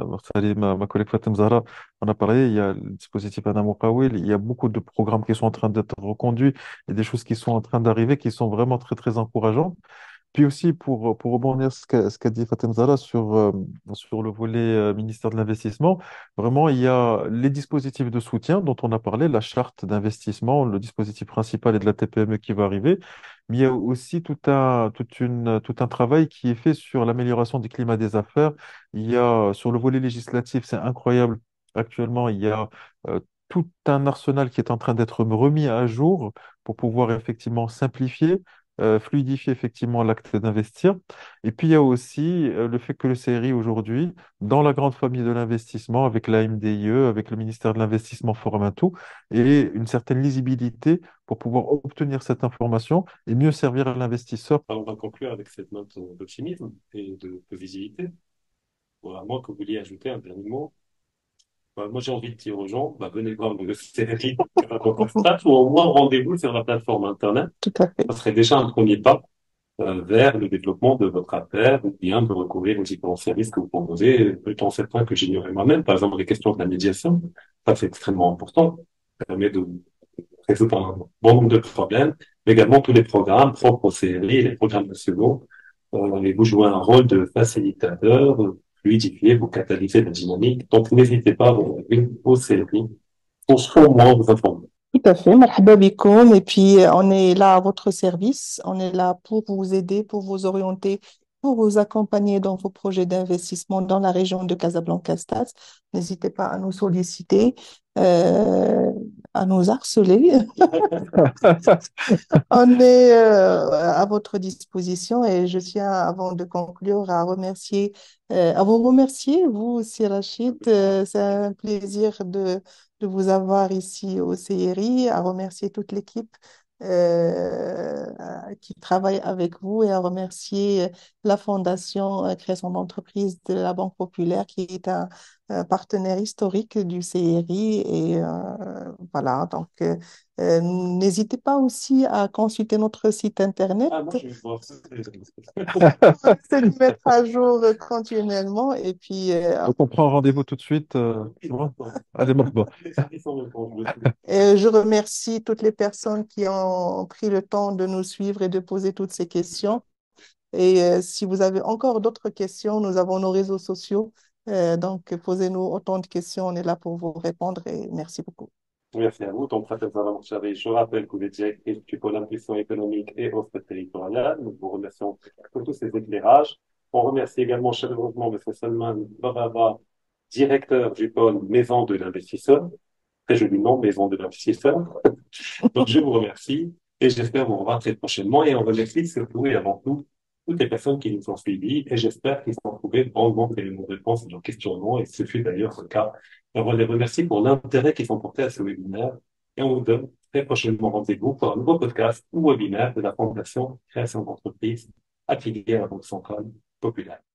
S3: Marsali, ma collègue Fatem Zahra en a parlé, il y a le dispositif Anna Moukawil, il y a beaucoup de programmes qui sont en train d'être reconduits et des choses qui sont en train d'arriver qui sont vraiment très très encourageantes. Puis aussi, pour rebondir ce qu'a dit Fatem Zahra sur le volet ministère de l'Investissement, vraiment, il y a les dispositifs de soutien dont on a parlé, la charte d'investissement, le dispositif principal est de la TPME qui va arriver, mais il y a aussi tout un travail qui est fait sur l'amélioration du climat des affaires. Il y a, sur le volet législatif, c'est incroyable. Actuellement, il y a tout un arsenal qui est en train d'être remis à jour pour pouvoir effectivement simplifier fluidifier effectivement l'acte d'investir. Et puis il y a aussi le fait que le CRI aujourd'hui, dans la grande famille de l'investissement, avec la MDIE, avec le ministère de l'Investissement, forme un tout, et une certaine lisibilité pour pouvoir obtenir cette information et mieux servir l'investisseur.
S1: Alors, on va conclure avec cette note d'optimisme et de visibilité. Voilà, moi, que vous vouliez ajouter un dernier mot. Bah, moi, j'ai envie de dire aux gens, bah, venez voir le série stage ou au moins rendez-vous sur la plateforme Internet.
S2: tout à fait,
S1: Ça serait déjà un premier pas vers le développement de votre affaire ou bien de recourir aux différents services que vous proposez. Étant certain que j'ignorais moi-même, par exemple, les questions de la médiation, ça c'est extrêmement important. Ça permet de résoudre un bon nombre de problèmes, mais également tous les programmes propres aux séries, les programmes nationaux. Et vous jouez un rôle de facilitateur, fluidifier, vous catalysez la dynamique. Donc, n'hésitez pas à vous ouvrir aux séries pour au moins vous informer.
S2: tout à fait. Marhaba bikoum. Et puis, on est là à votre service. On est là pour vous aider, pour vous orienter, pour vous accompagner dans vos projets d'investissement dans la région de Casablanca-Stade. N'hésitez pas à nous solliciter, euh, à nous harceler. On est à votre disposition, et je tiens, avant de conclure, à vous remercier, vous aussi, Rachid. C'est un plaisir de vous avoir ici au CRI, à remercier toute l'équipe qui travaille avec vous, et à remercier la Fondation Création d'entreprise de la Banque Populaire, qui est un partenaire historique du CRI. Et voilà, donc n'hésitez pas aussi à consulter notre site internet.
S1: Ah, moi, je vais voir ça.
S2: C'est de mettre à jour continuellement. Et puis,
S3: Donc on prend rendez-vous tout de suite. Tu vois. Allez, marhaba.
S1: Les services sont répondus.
S2: je remercie toutes les personnes qui ont pris le temps de nous suivre et de poser toutes ces questions. Et si vous avez encore d'autres questions, nous avons nos réseaux sociaux. Donc, posez-nous autant de questions. On est là pour vous répondre, et merci beaucoup.
S1: Merci à vous. Donc, Fatem Zahra Morchari, je rappelle que vous êtes directrice du pôle impulsion économique et offre territoriale. Nous vous remercions pour tous ces éclairages. On remercie également chaleureusement M. Salman Bababa, directeur du pôle Maison de l'investisseur. Très joli nom, Maison de l'investisseur. Donc, je vous remercie et j'espère vous revoir très prochainement. Et on remercie surtout et avant tout toutes les personnes qui nous ont suivis et j'espère qu'ils ont trouvé grandement d'éléments de réponse à leurs questionnements et ce fut d'ailleurs le cas. Et on les remercie pour l'intérêt qu'ils ont porté à ce webinaire et on vous donne très prochainement rendez-vous pour un nouveau podcast ou webinaire de la Fondation Création d'entreprise affiliée à la Banque centrale populaire.